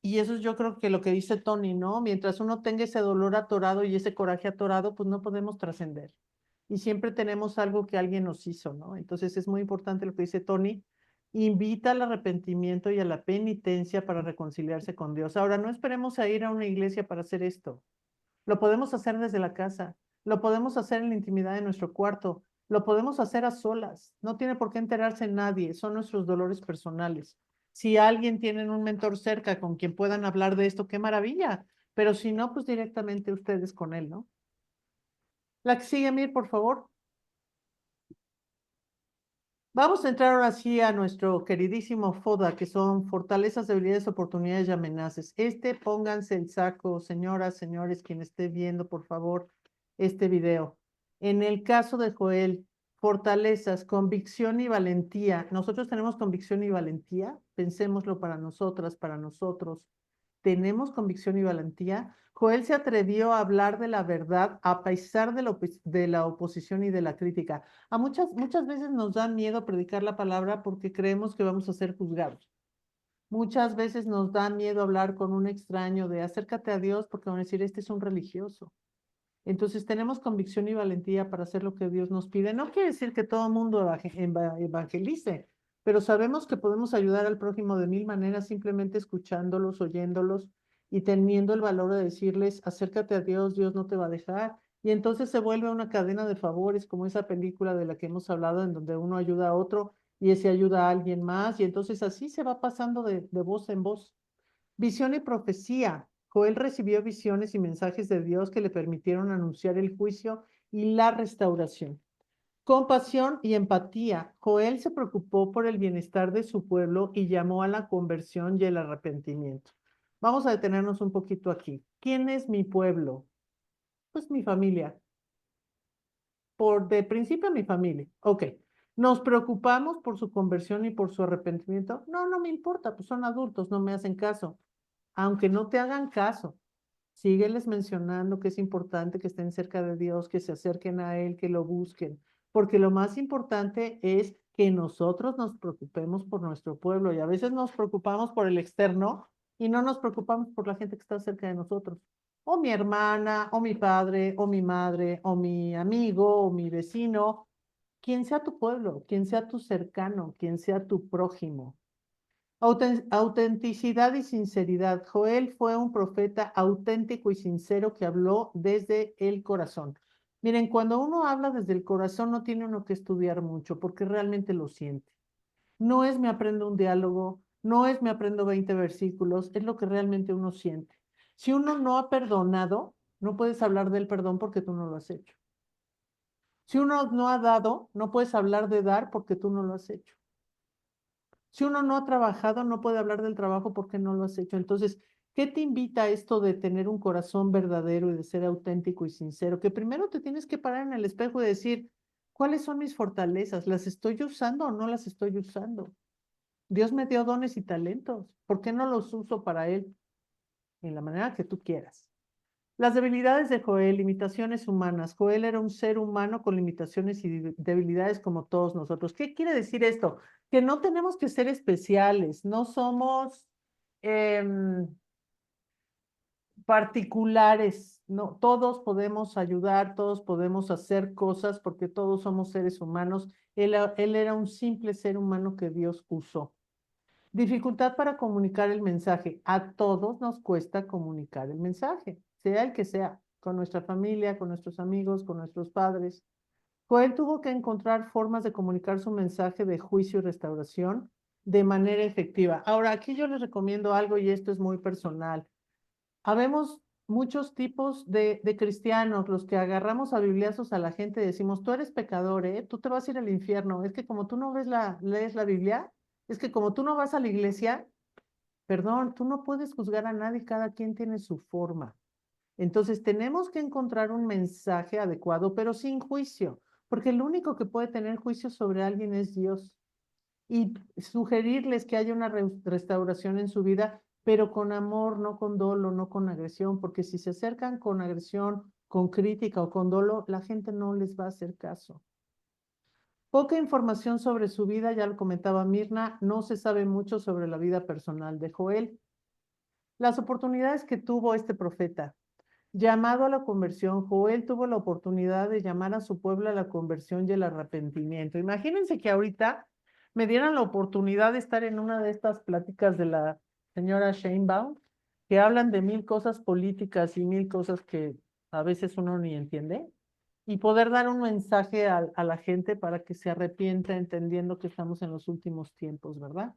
Y eso es yo creo que lo que dice Tony, ¿no? Mientras uno tenga ese dolor atorado y ese coraje atorado, pues no podemos trascender. Y siempre tenemos algo que alguien nos hizo, ¿no? Entonces es muy importante lo que dice Tony. Invita al arrepentimiento y a la penitencia para reconciliarse con Dios. Ahora, no esperemos a ir a una iglesia para hacer esto. Lo podemos hacer desde la casa, lo podemos hacer en la intimidad de nuestro cuarto, lo podemos hacer a solas. No tiene por qué enterarse nadie, son nuestros dolores personales. Si alguien tiene un mentor cerca con quien puedan hablar de esto, qué maravilla. Pero si no, pues directamente ustedes con él, ¿no? La que sigue, Mir, por favor. Vamos a entrar ahora sí a nuestro queridísimo FODA, que son fortalezas, debilidades, oportunidades y amenazas. Pónganse el saco, señoras, señores, quien esté viendo, por favor, este video. En el caso de Joel, fortalezas, convicción y valentía. Nosotros tenemos convicción y valentía. Pensémoslo para nosotras, para nosotros. ¿Tenemos convicción y valentía? Joel se atrevió a hablar de la verdad a pesar de la oposición y de la crítica. Muchas veces nos da miedo predicar la palabra porque creemos que vamos a ser juzgados. Muchas veces nos da miedo hablar con un extraño de acércate a Dios porque van a decir, este es un religioso. Entonces tenemos convicción y valentía para hacer lo que Dios nos pide. No quiere decir que todo el mundo evangelice, pero sabemos que podemos ayudar al prójimo de mil maneras simplemente escuchándolos, oyéndolos y teniendo el valor de decirles, acércate a Dios, Dios no te va a dejar. Y entonces se vuelve una cadena de favores, como esa película de la que hemos hablado, en donde uno ayuda a otro y ese ayuda a alguien más, y entonces así se va pasando de voz en voz. Visión y profecía. Joel recibió visiones y mensajes de Dios que le permitieron anunciar el juicio y la restauración. Compasión y empatía. Joel se preocupó por el bienestar de su pueblo y llamó a la conversión y el arrepentimiento. Vamos a detenernos un poquito aquí. ¿Quién es mi pueblo? Pues mi familia. De principio mi familia. Ok. ¿Nos preocupamos por su conversión y por su arrepentimiento? No, no me importa, pues son adultos, no me hacen caso. Aunque no te hagan caso, sígueles mencionando que es importante que estén cerca de Dios, que se acerquen a Él, que lo busquen, porque lo más importante es que nosotros nos preocupemos por nuestro pueblo y a veces nos preocupamos por el externo y no nos preocupamos por la gente que está cerca de nosotros. O mi hermana, o mi padre, o mi madre, o mi amigo, o mi vecino, quien sea tu pueblo, quien sea tu cercano, quien sea tu prójimo. Autenticidad y sinceridad. Joel fue un profeta auténtico y sincero que habló desde el corazón. Miren, cuando uno habla desde el corazón no tiene uno que estudiar mucho porque realmente lo siente. No es me aprendo un diálogo, no es me aprendo 20 versículos, es lo que realmente uno siente. Si uno no ha perdonado, no puedes hablar del perdón porque tú no lo has hecho. Si uno no ha dado, no puedes hablar de dar porque tú no lo has hecho. Si uno no ha trabajado, no puede hablar del trabajo porque no lo has hecho. Entonces, ¿qué te invita a esto de tener un corazón verdadero y de ser auténtico y sincero? Que primero te tienes que parar en el espejo y decir, ¿cuáles son mis fortalezas? ¿Las estoy usando o no las estoy usando? Dios me dio dones y talentos. ¿Por qué no los uso para Él? En la manera que tú quieras. Las debilidades de Joel, limitaciones humanas. Joel era un ser humano con limitaciones y debilidades como todos nosotros. ¿Qué quiere decir esto? Que no tenemos que ser especiales, no somos particulares, no, todos podemos ayudar, todos podemos hacer cosas porque todos somos seres humanos. Él era un simple ser humano que Dios usó. Dificultad para comunicar el mensaje. A todos nos cuesta comunicar el mensaje, sea el que sea, con nuestra familia, con nuestros amigos, con nuestros padres. Joel tuvo que encontrar formas de comunicar su mensaje de juicio y restauración de manera efectiva. Ahora, aquí yo les recomiendo algo y esto es muy personal. Habemos muchos tipos de cristianos, los que agarramos a bibliazos a la gente y decimos, tú eres pecador, ¿eh? Tú te vas a ir al infierno. Es que como tú no lees la Biblia, es que como tú no vas a la iglesia, perdón, tú no puedes juzgar a nadie, cada quien tiene su forma. Entonces tenemos que encontrar un mensaje adecuado, pero sin juicio, porque el único que puede tener juicio sobre alguien es Dios. Y sugerirles que haya una restauración en su vida, pero con amor, no con dolo, no con agresión, porque si se acercan con agresión, con crítica o con dolo, la gente no les va a hacer caso. Poca información sobre su vida, ya lo comentaba Mirna, no se sabe mucho sobre la vida personal de Joel. Las oportunidades que tuvo este profeta. Llamado a la conversión, Joel tuvo la oportunidad de llamar a su pueblo a la conversión y el arrepentimiento. Imagínense que ahorita me dieran la oportunidad de estar en una de estas pláticas de la señora Sheinbaum, que hablan de mil cosas políticas y mil cosas que a veces uno ni entiende, y poder dar un mensaje a la gente para que se arrepienta entendiendo que estamos en los últimos tiempos, ¿verdad?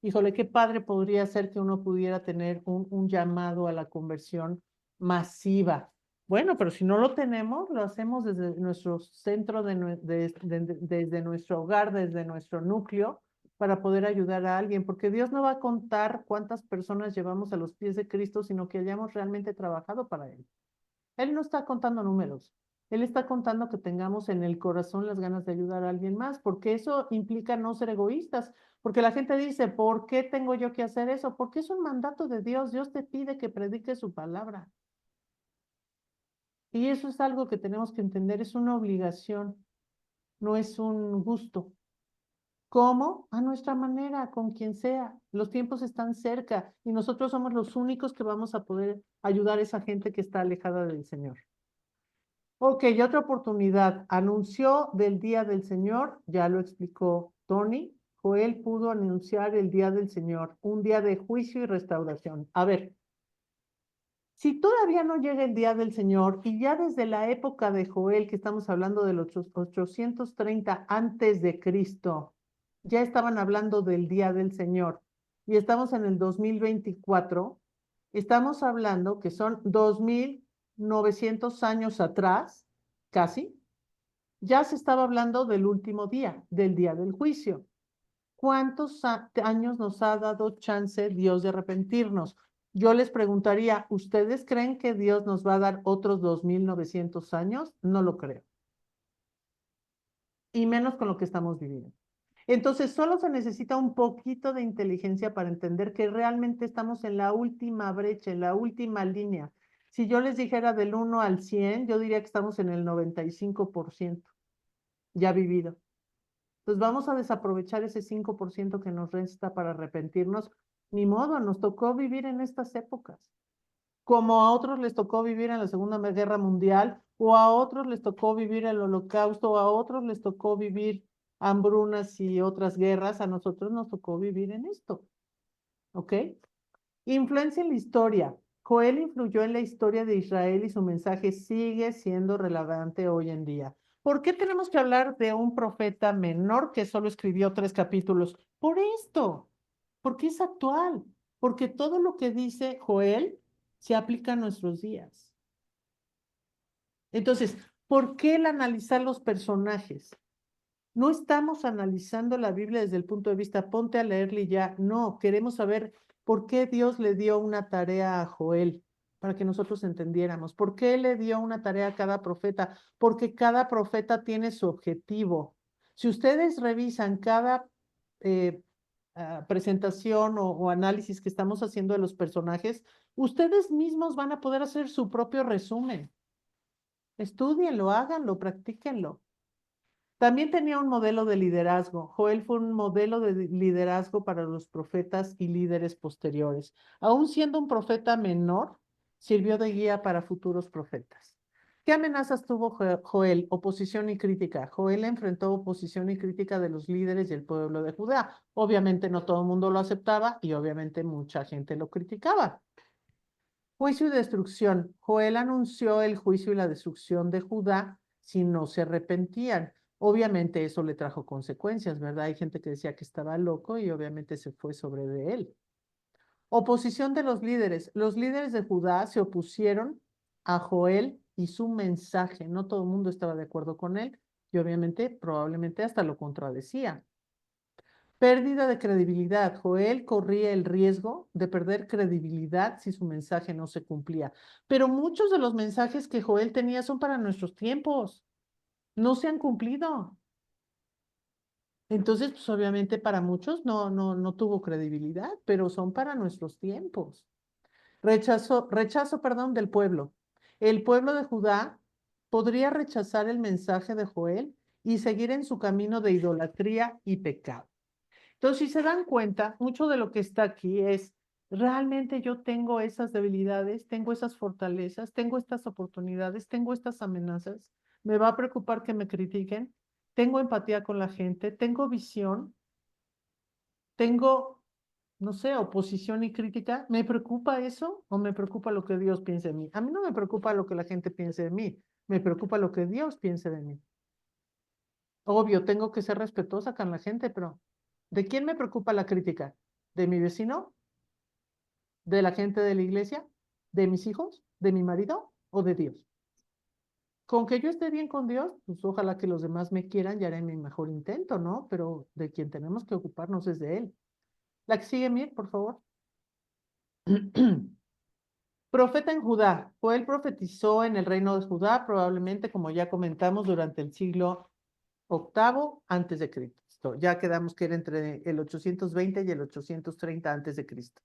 Híjole, qué padre podría ser que uno pudiera tener un llamado a la conversión masiva. Bueno, pero si no lo tenemos, lo hacemos desde nuestro centro, desde nuestro hogar, desde nuestro núcleo, para poder ayudar a alguien, porque Dios no va a contar cuántas personas llevamos a los pies de Cristo, sino que hayamos realmente trabajado para Él. Él no está contando números. Él está contando que tengamos en el corazón las ganas de ayudar a alguien más, porque eso implica no ser egoístas. Porque la gente dice, ¿por qué tengo yo que hacer eso? Porque es un mandato de Dios. Dios te pide que prediques su palabra. Y eso es algo que tenemos que entender, es una obligación, no es un gusto. ¿Cómo? A nuestra manera, con quien sea. Los tiempos están cerca y nosotros somos los únicos que vamos a poder ayudar a esa gente que está alejada del Señor. Ok, y otra oportunidad. Anunció del día del Señor, ya lo explicó Tony. Joel pudo anunciar el día del Señor, un día de juicio y restauración. A ver, si todavía no llega el día del Señor y ya desde la época de Joel, que estamos hablando del 830 antes de Cristo, ya estaban hablando del día del Señor y estamos en el 2024, estamos hablando que son 2900 años atrás, casi, ya se estaba hablando del último día, del día del juicio. ¿Cuántos años nos ha dado chance Dios de arrepentirnos? Yo les preguntaría, ¿ustedes creen que Dios nos va a dar otros 2900 años? No lo creo. Y menos con lo que estamos viviendo. Entonces, solo se necesita un poquito de inteligencia para entender que realmente estamos en la última brecha, en la última línea. Si yo les dijera del 1 al 100, yo diría que estamos en el 95% ya vivido. Entonces vamos a desaprovechar ese 5% que nos resta para arrepentirnos. Ni modo, nos tocó vivir en estas épocas. Como a otros les tocó vivir en la Segunda Guerra Mundial, o a otros les tocó vivir el Holocausto, o a otros les tocó vivir hambrunas y otras guerras, a nosotros nos tocó vivir en esto. ¿Ok? Influencia en la historia. Joel influyó en la historia de Israel y su mensaje sigue siendo relevante hoy en día. ¿Por qué tenemos que hablar de un profeta menor que solo escribió 3 capítulos? Por esto, porque es actual, porque todo lo que dice Joel se aplica a nuestros días. Entonces, ¿por qué el analizar los personajes? No estamos analizando la Biblia desde el punto de vista, ponte a leerle y ya. No, queremos saber por qué Dios le dio una tarea a Joel, para que nosotros entendiéramos. ¿Por qué le dio una tarea a cada profeta? Porque cada profeta tiene su objetivo. Si ustedes revisan cada presentación o análisis que estamos haciendo de los personajes, ustedes mismos van a poder hacer su propio resumen. Estúdienlo, háganlo, practíquenlo. También tenía un modelo de liderazgo. Joel fue un modelo de liderazgo para los profetas y líderes posteriores. Aún siendo un profeta menor, sirvió de guía para futuros profetas. ¿Qué amenazas tuvo Joel? Oposición y crítica. Joel enfrentó oposición y crítica de los líderes del pueblo de Judá. Obviamente no todo el mundo lo aceptaba y obviamente mucha gente lo criticaba. Juicio y destrucción. Joel anunció el juicio y la destrucción de Judá si no se arrepentían. Obviamente eso le trajo consecuencias, ¿verdad? Hay gente que decía que estaba loco y obviamente se fue sobre de él. Oposición de los líderes. Los líderes de Judá se opusieron a Joel y su mensaje. No todo el mundo estaba de acuerdo con él y obviamente probablemente hasta lo contradecía. Pérdida de credibilidad. Joel corría el riesgo de perder credibilidad si su mensaje no se cumplía. Pero muchos de los mensajes que Joel tenía son para nuestros tiempos. No se han cumplido. Entonces, pues obviamente para muchos no tuvo credibilidad, pero son para nuestros tiempos. Rechazo, perdón, del pueblo. El pueblo de Judá podría rechazar el mensaje de Joel y seguir en su camino de idolatría y pecado. Entonces, si se dan cuenta, mucho de lo que está aquí es, realmente yo tengo esas debilidades, tengo esas fortalezas, tengo estas oportunidades, tengo estas amenazas, me va a preocupar que me critiquen, tengo empatía con la gente, tengo visión, tengo, no sé, oposición y crítica. ¿Me preocupa eso o me preocupa lo que Dios piense de mí? A mí no me preocupa lo que la gente piense de mí, me preocupa lo que Dios piense de mí. Obvio, tengo que ser respetuosa con la gente, pero ¿de quién me preocupa la crítica? ¿De mi vecino? ¿De la gente de la iglesia? ¿De mis hijos? ¿De mi marido? ¿O de Dios? Con que yo esté bien con Dios, pues ojalá que los demás me quieran y haré mi mejor intento, ¿no? Pero de quien tenemos que ocuparnos es de Él. La que sigue, Mir, por favor. Profeta en Judá. Joel profetizó en el reino de Judá, probablemente, como ya comentamos, durante el siglo octavo antes de Cristo. Ya quedamos que era entre el 820 y el 830 antes de Cristo.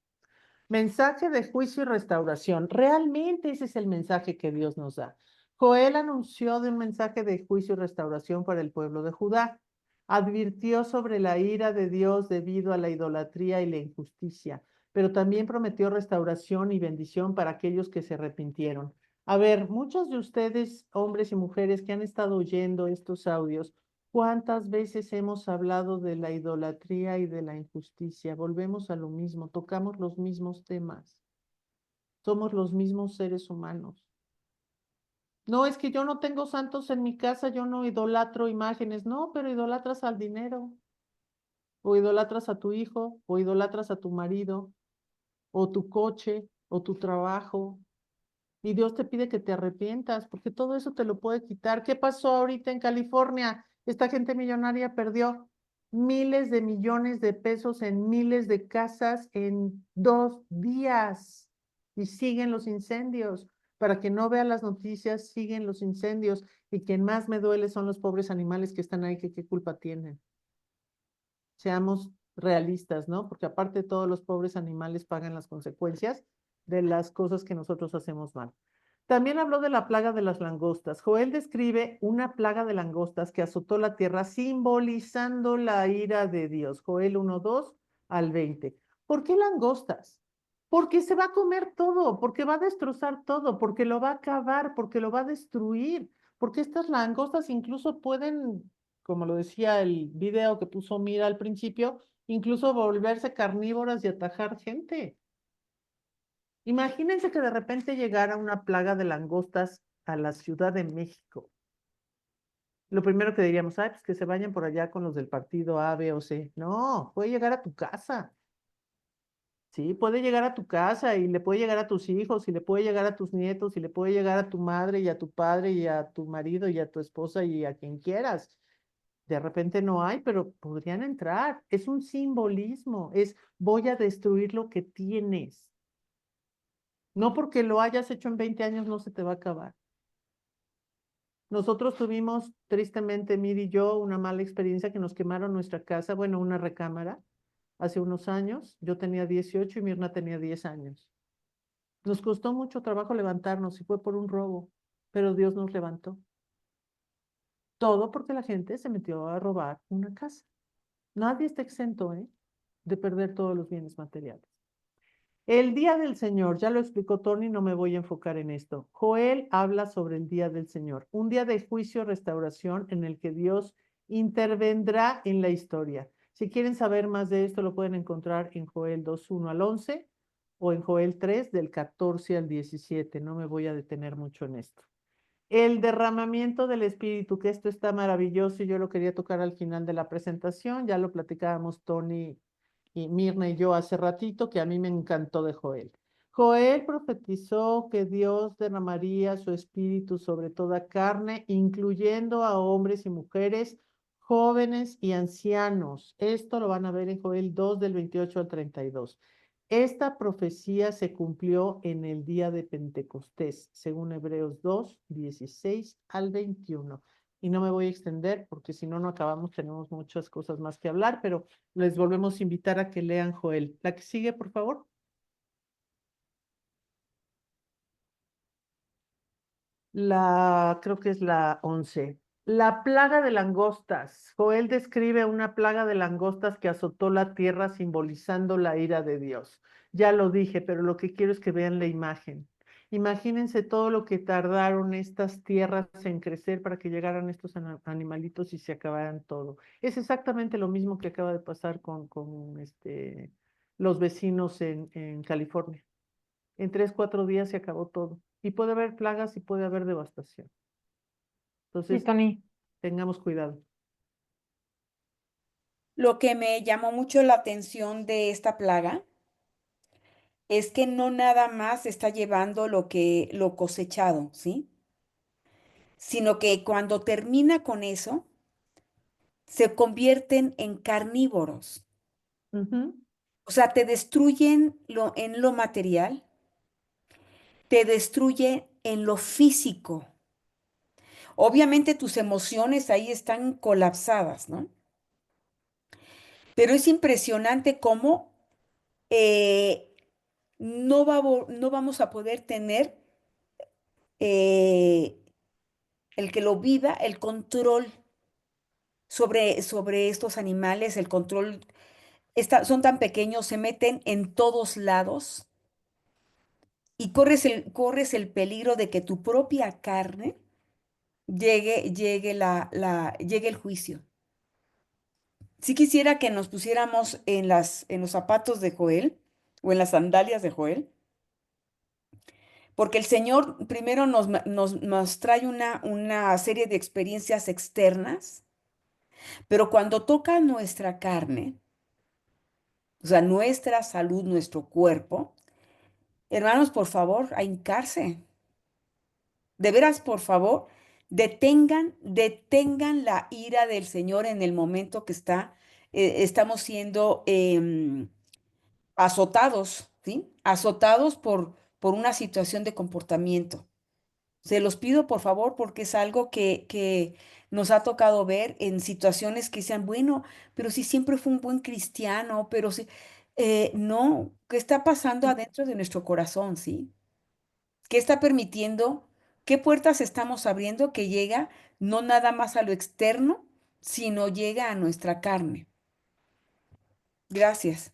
Mensaje de juicio y restauración. Realmente ese es el mensaje que Dios nos da. Joel anunció de un mensaje de juicio y restauración para el pueblo de Judá. Advirtió sobre la ira de Dios debido a la idolatría y la injusticia, pero también prometió restauración y bendición para aquellos que se arrepintieron. A ver, muchos de ustedes, hombres y mujeres que han estado oyendo estos audios, ¿cuántas veces hemos hablado de la idolatría y de la injusticia? Volvemos a lo mismo, tocamos los mismos temas, somos los mismos seres humanos. No, es que yo no tengo santos en mi casa, yo no idolatro imágenes, no, pero idolatras al dinero, o idolatras a tu hijo, o idolatras a tu marido, o tu coche, o tu trabajo. Y Dios te pide que te arrepientas, porque todo eso te lo puede quitar. ¿Qué pasó ahorita en California? Esta gente millonaria perdió miles de millones de pesos en miles de casas en 2 días. Y siguen los incendios. Para que no vea las noticias, siguen los incendios. Y quien más me duele son los pobres animales que están ahí, que qué culpa tienen. Seamos realistas, ¿no? Porque aparte todos los pobres animales pagan las consecuencias de las cosas que nosotros hacemos mal. También habló de la plaga de las langostas. Joel describe una plaga de langostas que azotó la tierra simbolizando la ira de Dios. Joel 1:2 al 20. ¿Por qué langostas? Porque se va a comer todo, porque va a destrozar todo, porque lo va a acabar, porque lo va a destruir, porque estas langostas incluso pueden, como lo decía el video que puso Mira al principio, incluso volverse carnívoras y atajar gente. Imagínense que de repente llegara una plaga de langostas a la Ciudad de México. Lo primero que diríamos, ay, pues que se vayan por allá con los del partido A, B o C. No, puede llegar a tu casa. Sí, puede llegar a tu casa y le puede llegar a tus hijos y le puede llegar a tus nietos y le puede llegar a tu madre y a tu padre y a tu marido y a tu esposa y a quien quieras. De repente no hay, pero podrían entrar. Es un simbolismo, es voy a destruir lo que tienes. No porque lo hayas hecho en 20 años no se te va a acabar. Nosotros tuvimos, tristemente, Mir y yo, una mala experiencia que nos quemaron nuestra casa, bueno, una recámara, hace unos años. Yo tenía 18 y Mirna tenía 10 años. Nos costó mucho trabajo levantarnos y fue por un robo, pero Dios nos levantó. Todo porque la gente se metió a robar una casa. Nadie está exento, ¿eh?, de perder todos los bienes materiales. El día del Señor, ya lo explicó Tony, no me voy a enfocar en esto. Joel habla sobre el día del Señor, un día de juicio, restauración en el que Dios intervendrá en la historia. Si quieren saber más de esto, lo pueden encontrar en Joel 2:1 al 11 o en Joel 3 del 14 al 17. No me voy a detener mucho en esto. El derramamiento del Espíritu, que esto está maravilloso y yo lo quería tocar al final de la presentación, ya lo platicábamos Tony y Mirna y yo hace ratito, que a mí me encantó de Joel. Joel profetizó que Dios derramaría su espíritu sobre toda carne, incluyendo a hombres y mujeres, jóvenes y ancianos. Esto lo van a ver en Joel 2 del 28 al 32. Esta profecía se cumplió en el día de Pentecostés, según Hebreos 2, 16 al 21. Y no me voy a extender porque si no, no acabamos, tenemos muchas cosas más que hablar, pero les volvemos a invitar a que lean Joel. La que sigue, por favor. Creo que es la 11. La plaga de langostas. Joel describe una plaga de langostas que azotó la tierra simbolizando la ira de Dios. Ya lo dije, pero lo que quiero es que vean la imagen. Imagínense todo lo que tardaron estas tierras en crecer para que llegaran estos animalitos y se acabaran todo. Es exactamente lo mismo que acaba de pasar con los vecinos en California. En 3, 4 días se acabó todo. Y puede haber plagas y puede haber devastación. Sí, Entonces, Tony. tengamos cuidado. Lo que me llamó mucho la atención de esta plaga es que no nada más está llevando lo cosechado, ¿sí? Sino que cuando termina con eso, se convierten en carnívoros. Ujú. O sea, te destruyen en lo material, te destruye en lo físico. Obviamente tus emociones ahí están colapsadas, ¿no? Pero es impresionante cómo eh, no vamos a poder tener eh, el que lo viva, el control. sobre estos animales, el control, son tan pequeños, se meten en todos lados y corres el peligro de que tu propia carne llegue el juicio. Si quisiera que nos pusiéramos en los zapatos de Joel o en las sandalias de Joel, porque el Señor primero nos trae una serie de experiencias externas, pero cuando toca nuestra carne, o sea, nuestra salud, nuestro cuerpo, hermanos, por favor, a hincarse. De veras, por favor, detengan la ira del Señor en el momento que estamos siendo azotados, ¿sí? Azotados por una situación de comportamiento. Se los pido, por favor, porque es algo que nos ha tocado ver en situaciones que sean, bueno, pero si siempre fue un buen cristiano, pero si, no, ¿qué está pasando adentro de nuestro corazón, sí? ¿Qué está permitiendo? ¿Qué puertas estamos abriendo que llega no nada más a lo externo, sino llega a nuestra carne? Gracias.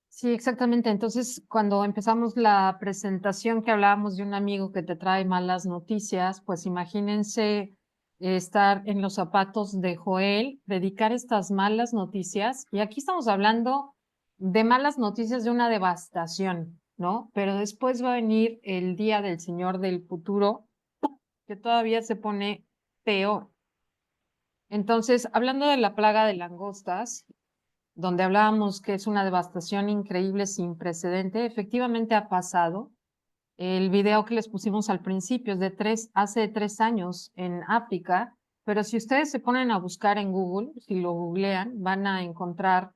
Sí, exactamente. Entonces, cuando empezamos la presentación que hablábamos de un amigo que te trae malas noticias, pues imagínense estar en los zapatos de Joel, predicar estas malas noticias. Y aquí estamos hablando de malas noticias de una devastación, ¿no? Pero después va a venir el día del Señor del futuro, que todavía se pone peor. Entonces, hablando de la plaga de langostas, donde hablábamos que es una devastación increíble sin precedente, efectivamente ha pasado. El video que les pusimos al principio es hace 3 años en África, pero si ustedes se ponen a buscar en Google, si lo googlean, van a encontrar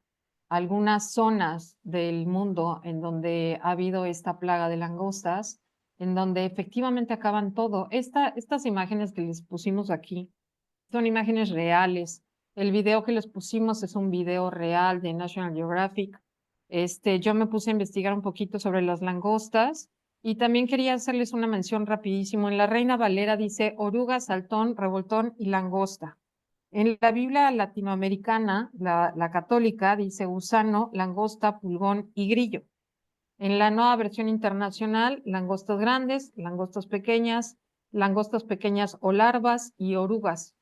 algunas zonas del mundo en donde ha habido esta plaga de langostas, en donde efectivamente acaban todo. Estas imágenes que les pusimos aquí son imágenes reales. El video que les pusimos es un video real de National Geographic. Yo me puse a investigar un poquito sobre las langostas y también quería hacerles una mención rapidísimo. En la Reina Valera dice oruga, saltón, revoltón y langosta. En la Biblia latinoamericana, la católica, dice gusano, langosta, pulgón y grillo. En la nueva versión internacional, langostas pequeñas o larvas y orugas.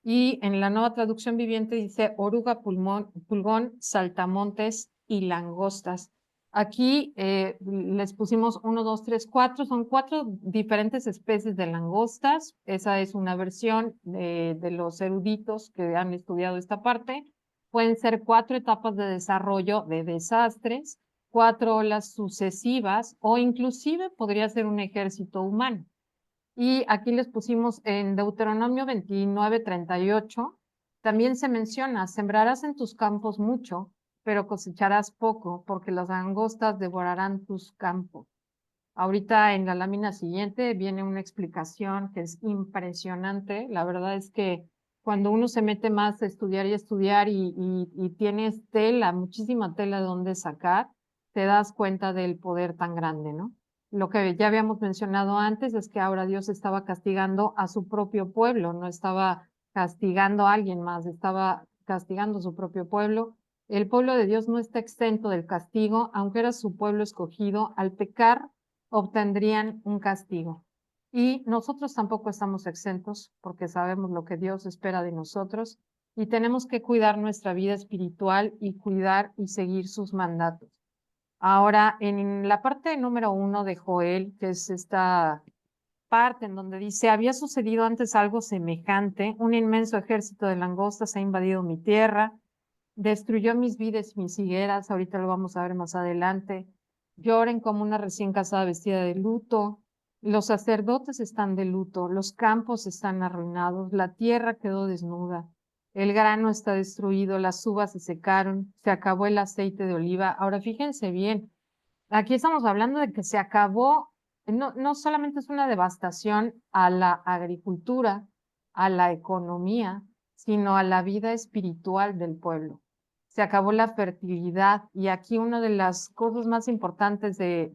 Y en la nueva traducción viviente dice oruga, pulgón, saltamontes y langostas. Aquí les pusimos 1, 2, 3, 4. Son 4 diferentes especies de langostas. Esa es una versión de los eruditos que han estudiado esta parte. Pueden ser 4 etapas de desarrollo de desastres, 4 olas sucesivas o inclusive podría ser un ejército humano. Y aquí les pusimos en Deuteronomio 29:38, también se menciona, sembrarás en tus campos mucho, pero cosecharás poco, porque las langostas devorarán tus campos. Ahorita en la lámina siguiente viene una explicación que es impresionante. La verdad es que cuando uno se mete más a estudiar y estudiar y tienes tela, muchísima tela de dónde sacar, te das cuenta del poder tan grande, ¿no? Lo que ya habíamos mencionado antes es que ahora Dios estaba castigando a su propio pueblo, no estaba castigando a alguien más, estaba castigando a su propio pueblo. El pueblo de Dios no está exento del castigo, aunque era su pueblo escogido. Al pecar, obtendrían un castigo. Y nosotros tampoco estamos exentos porque sabemos lo que Dios espera de nosotros y tenemos que cuidar nuestra vida espiritual y cuidar y seguir sus mandatos. Ahora, en la parte número 1 de Joel, que es esta parte en donde dice, había sucedido antes algo semejante, un inmenso ejército de langostas ha invadido mi tierra, destruyó mis vides y mis higueras, ahorita lo vamos a ver más adelante. Lloren como una recién casada vestida de luto. Los sacerdotes están de luto, los campos están arruinados, la tierra quedó desnuda, el grano está destruido, las uvas se secaron, se acabó el aceite de oliva. Ahora fíjense bien, aquí estamos hablando de que se acabó, no solamente es una devastación a la agricultura, a la economía, sino a la vida espiritual del pueblo. Se acabó la fertilidad y aquí una de las cosas más importantes de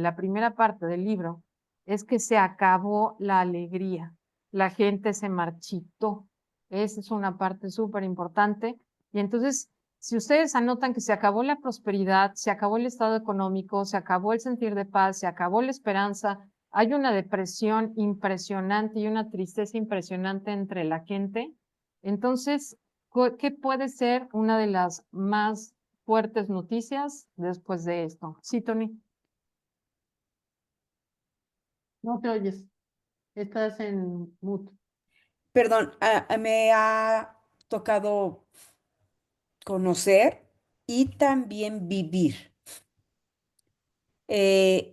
la primera parte del libro es que se acabó la alegría. La gente se marchitó. Esa es una parte súper importante. Y entonces, si ustedes anotan que se acabó la prosperidad, se acabó el estado económico, se acabó el sentir de paz, se acabó la esperanza, hay una depresión impresionante y una tristeza impresionante entre la gente, entonces, ¿qué puede ser una de las más fuertes noticias después de esto? Sí, Tony. No te oyes. Estás en mute. Perdón, me ha tocado conocer y también vivir. Eh,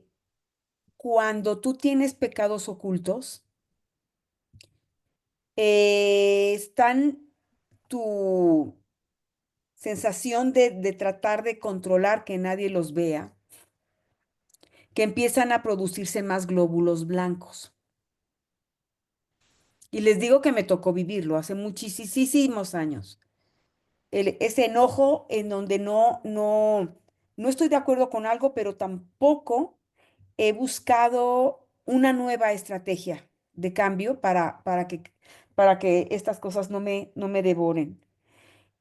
Cuando tú tienes pecados ocultos, están tu sensación de tratar de controlar que nadie los vea, que empiezan a producirse más glóbulos blancos. Y les digo que me tocó vivirlo hace muchísimos años. Ese enojo en donde no estoy de acuerdo con algo, pero tampoco he buscado una nueva estrategia de cambio para que estas cosas no me devoren.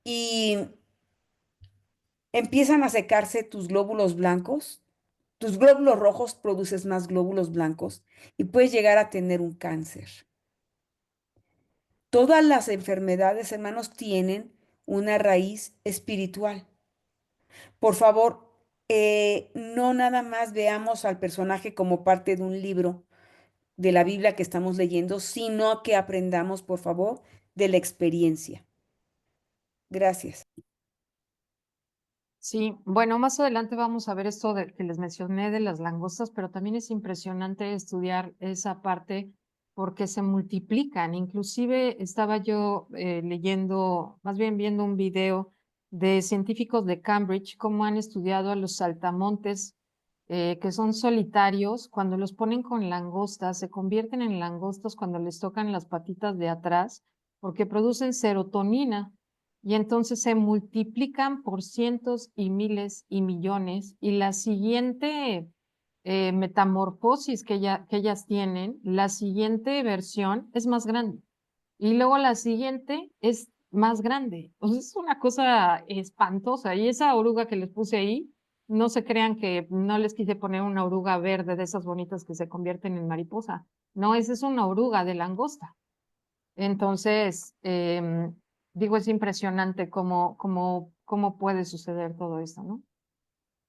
Y empiezan a secarse tus glóbulos blancos, tus glóbulos rojos produces más glóbulos blancos y puedes llegar a tener un cáncer. Todas las enfermedades, hermanos, tienen una raíz espiritual. Por favor, no nada más veamos al personaje como parte de un libro de la Biblia que estamos leyendo, sino que aprendamos, por favor, de la experiencia. Gracias. Sí, bueno, más adelante vamos a ver esto que les mencioné de las langostas, pero también es impresionante estudiar esa parte porque se multiplican. Inclusive estaba yo leyendo, más bien viendo un video de científicos de Cambridge, cómo han estudiado a los saltamontes que son solitarios, cuando los ponen con langostas, se convierten en langostas cuando les tocan las patitas de atrás, porque producen serotonina y entonces se multiplican por cientos y miles y millones y la siguiente metamorfosis que ellas tienen, la siguiente versión es más grande y luego la siguiente es más grande. O sea, es una cosa espantosa y esa oruga que les puse ahí, no se crean que no les quise poner una oruga verde de esas bonitas que se convierten en mariposa. No, esa es una oruga de langosta. Entonces, digo, es impresionante cómo puede suceder todo esto, ¿no?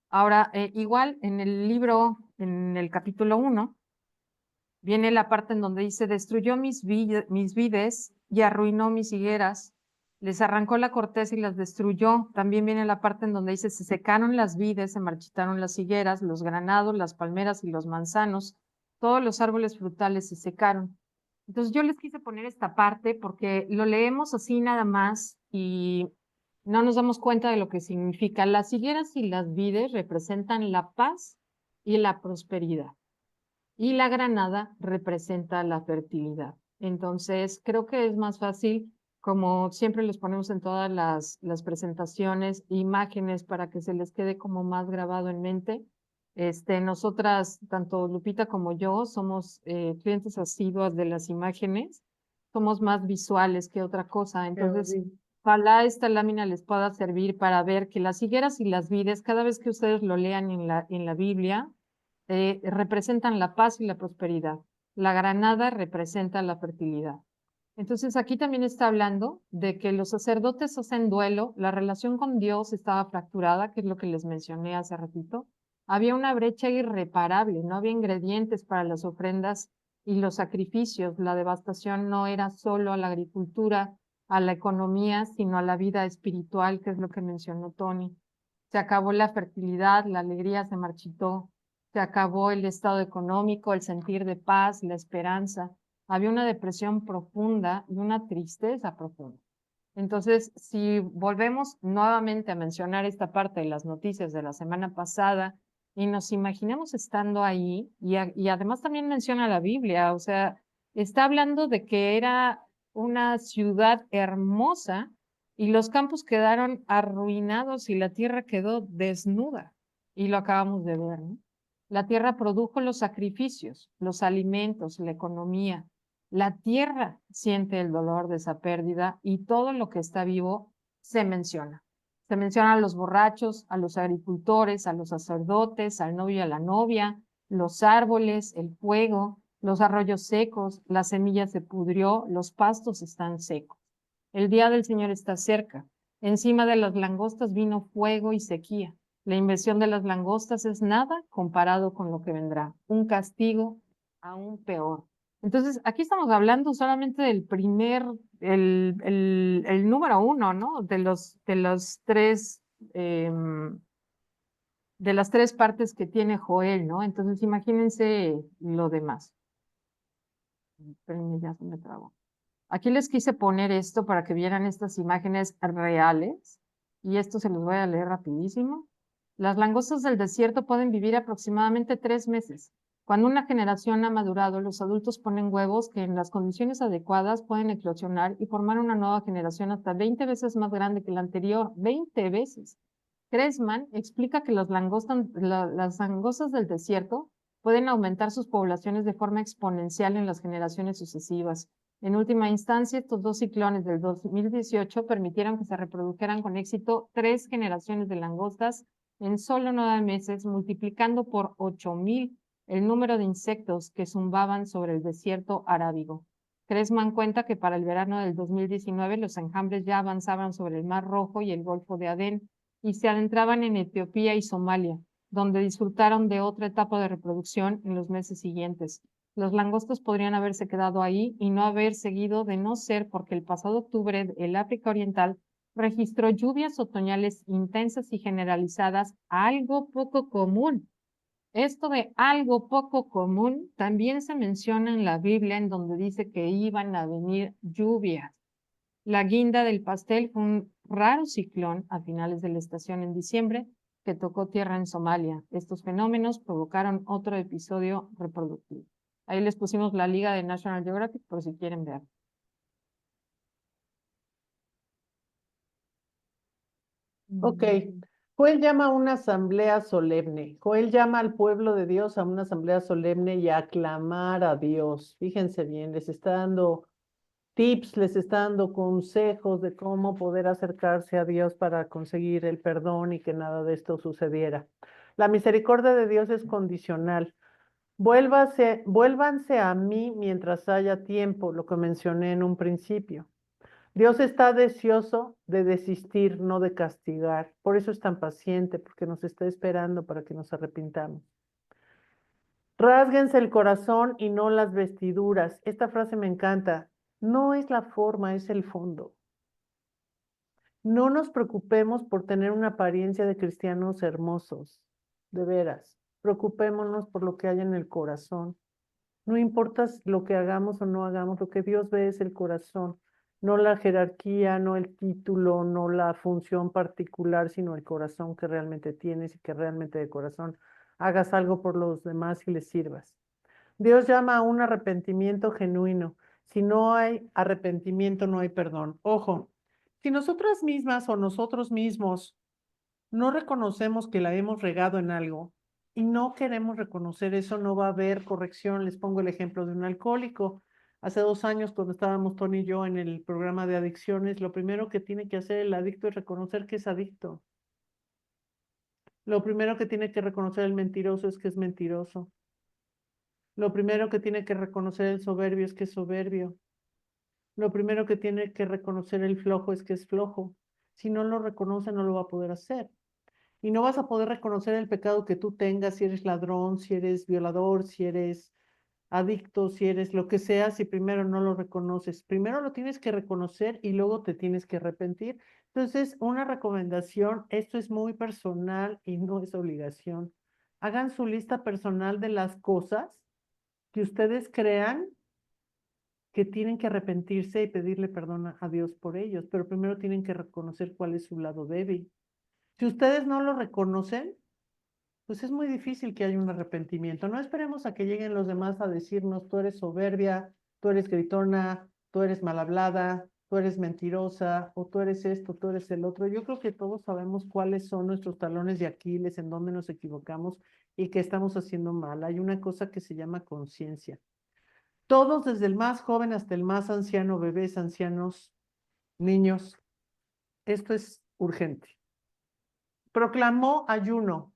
Ahora, igual en el libro, en el capítulo 1, viene la parte en donde dice, destruyó mis vides y arruinó mis higueras, les arrancó la corteza y las destruyó. También viene la parte en donde dice, se secaron las vides, se marchitaron las higueras, los granados, las palmeras y los manzanos, todos los árboles frutales se secaron. Entonces yo les quise poner esta parte porque lo leemos así nada más y no nos damos cuenta de lo que significa. Las higueras y las vides representan la paz y la prosperidad y la granada representa la fertilidad. Entonces creo que es más fácil, como siempre les ponemos en todas las presentaciones, imágenes para que se les quede como más grabado en mente. Nosotras, tanto Lupita como yo, somos clientes asiduas de las imágenes, somos más visuales que otra cosa. Entonces, ojalá esta lámina les pueda servir para ver que las higueras y las vides, cada vez que ustedes lo lean en la Biblia, representan la paz y la prosperidad. La granada representa la fertilidad. Entonces aquí también está hablando de que los sacerdotes hacen duelo, la relación con Dios estaba fracturada, que es lo que les mencioné hace ratito. Había una brecha irreparable, no había ingredientes para las ofrendas y los sacrificios. La devastación no era solo a la agricultura, a la economía, sino a la vida espiritual, que es lo que mencionó Tony. Se acabó la fertilidad, la alegría se marchitó, se acabó el estado económico, el sentir de paz, la esperanza. Había una depresión profunda y una tristeza profunda. Entonces, si volvemos nuevamente a mencionar esta parte de las noticias de la semana pasada y nos imaginamos estando ahí, y además también menciona la Biblia, o sea, está hablando de que era una ciudad hermosa y los campos quedaron arruinados y la tierra quedó desnuda. Y lo acabamos de ver, ¿no? La tierra produjo los sacrificios, los alimentos, la economía. La tierra siente el dolor de esa pérdida y todo lo que está vivo se menciona. Se menciona a los borrachos, a los agricultores, a los sacerdotes, al novio y a la novia, los árboles, el fuego, los arroyos secos, la semilla se pudrió, los pastos están secos. El día del Señor está cerca. Encima de las langostas vino fuego y sequía. La invención de las langostas es nada comparado con lo que vendrá, un castigo aún peor. Entonces, aquí estamos hablando solamente del primer, el número uno, ¿no? De las tres partes que tiene Joel, ¿no? Entonces, imagínense lo demás. Espérenme, ya se me trabó. Aquí les quise poner esto para que vieran estas imágenes reales y esto se los voy a leer rapidísimo. Las langostas del desierto pueden vivir aproximadamente 3 meses. Cuando una generación ha madurado, los adultos ponen huevos que en las condiciones adecuadas pueden eclosionar y formar una nueva generación hasta 20 veces más grande que la anterior. 20 veces. Cressman explica que las langostas del desierto pueden aumentar sus poblaciones de forma exponencial en las generaciones sucesivas. En última instancia, estos 2 ciclones del 2018 permitieron que se reprodujeran con éxito 3 generaciones de langostas en solo 9 meses, multiplicando por 8,000 el número de insectos que zumbaban sobre el desierto arábigo. Cressman cuenta que para el verano del 2019 los enjambres ya avanzaban sobre el Mar Rojo y el Golfo de Adén y se adentraban en Etiopía y Somalia, donde disfrutaron de otra etapa de reproducción en los meses siguientes. Los langostos podrían haberse quedado ahí y no haber seguido de no ser porque el pasado octubre el África Oriental registró lluvias otoñales intensas y generalizadas, algo poco común. Esto de algo poco común también se menciona en la Biblia, en donde dice que iban a venir lluvias. La guinda del pastel fue un raro ciclón a finales de la estación en diciembre que tocó tierra en Somalia. Estos fenómenos provocaron otro episodio reproductivo. Ahí les pusimos la liga de National Geographic por si quieren ver. Ok. Joel llama a una asamblea solemne. Joel llama al pueblo de Dios a una asamblea solemne y a aclamar a Dios. Fíjense bien, les está dando tips, les está dando consejos de cómo poder acercarse a Dios para conseguir el perdón y que nada de esto sucediera. La misericordia de Dios es condicional. Vuélvanse a mí mientras haya tiempo, lo que mencioné en un principio. Dios está deseoso de desistir, no de castigar. Por eso es tan paciente, porque nos está esperando para que nos arrepintamos. Rásguense el corazón y no las vestiduras. Esta frase me encanta. No es la forma, es el fondo. No nos preocupemos por tener una apariencia de cristianos hermosos, de veras. Preocupémonos por lo que hay en el corazón. No importa lo que hagamos o no hagamos, lo que Dios ve es el corazón, no la jerarquía, no el título, no la función particular, sino el corazón que realmente tienes y que realmente de corazón hagas algo por los demás y les sirvas. Dios llama a un arrepentimiento genuino. Si no hay arrepentimiento, no hay perdón. Ojo, si nosotras mismas o nosotros mismos no reconocemos que la hemos regado en algo y no queremos reconocer eso, no va a haber corrección. Les pongo el ejemplo de un alcohólico. Hace 2 años, cuando estábamos Tony y yo en el programa de adicciones, lo primero que tiene que hacer el adicto es reconocer que es adicto. Lo primero que tiene que reconocer el mentiroso es que es mentiroso. Lo primero que tiene que reconocer el soberbio es que es soberbio. Lo primero que tiene que reconocer el flojo es que es flojo. Si no lo reconoce, no lo va a poder hacer. Y no vas a poder reconocer el pecado que tú tengas, si eres ladrón, si eres violador, si eres adicto, si eres lo que sea, si primero no lo reconoces. Primero lo tienes que reconocer y luego te tienes que arrepentir. Entonces, una recomendación, esto es muy personal y no es obligación. Hagan su lista personal de las cosas que ustedes crean que tienen que arrepentirse y pedirle perdón a Dios por ellos, pero primero tienen que reconocer cuál es su lado débil. Si ustedes no lo reconocen, pues es muy difícil que haya un arrepentimiento. No esperemos a que lleguen los demás a decirnos, tú eres soberbia, tú eres gritona, tú eres mal hablada, tú eres mentirosa, o tú eres esto, tú eres el otro. Yo creo que todos sabemos cuáles son nuestros talones de Aquiles, en dónde nos equivocamos y qué estamos haciendo mal. Hay una cosa que se llama conciencia. Todos, desde el más joven hasta el más anciano, bebés, ancianos, niños. Esto es urgente. Proclamó ayuno,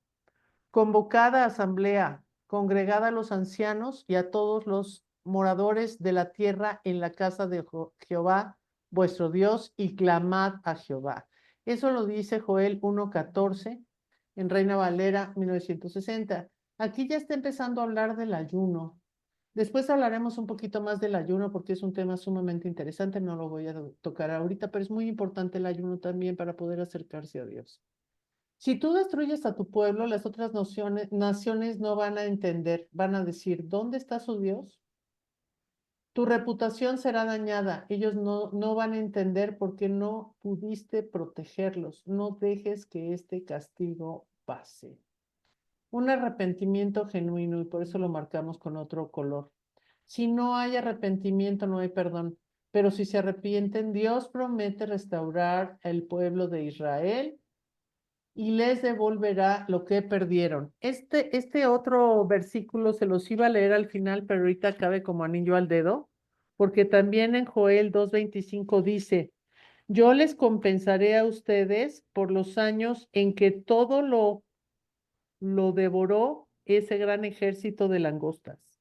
convocada asamblea, congregada a los ancianos y a todos los moradores de la tierra en la casa de Jehová, vuestro Dios, y clamad a Jehová. Eso lo dice Joel 1:14 en Reina Valera 1960. Aquí ya está empezando a hablar del ayuno. Después hablaremos un poquito más del ayuno porque es un tema sumamente interesante, no lo voy a tocar ahorita, pero es muy importante el ayuno también para poder acercarse a Dios. Si tú destruyes a tu pueblo, las otras naciones no van a entender, van a decir, ¿dónde está su Dios? Tu reputación será dañada, ellos no van a entender porque no pudiste protegerlos, no dejes que este castigo pase. Un arrepentimiento genuino, y por eso lo marcamos con otro color. Si no hay arrepentimiento, no hay perdón. Pero si se arrepienten, Dios promete restaurar el pueblo de Israel y les devolverá lo que perdieron. Este otro versículo se los iba a leer al final, pero ahorita cabe como anillo al dedo, porque también en Joel 2:25 dice, yo les compensaré a ustedes por los años en que todo lo devoró ese gran ejército de langostas.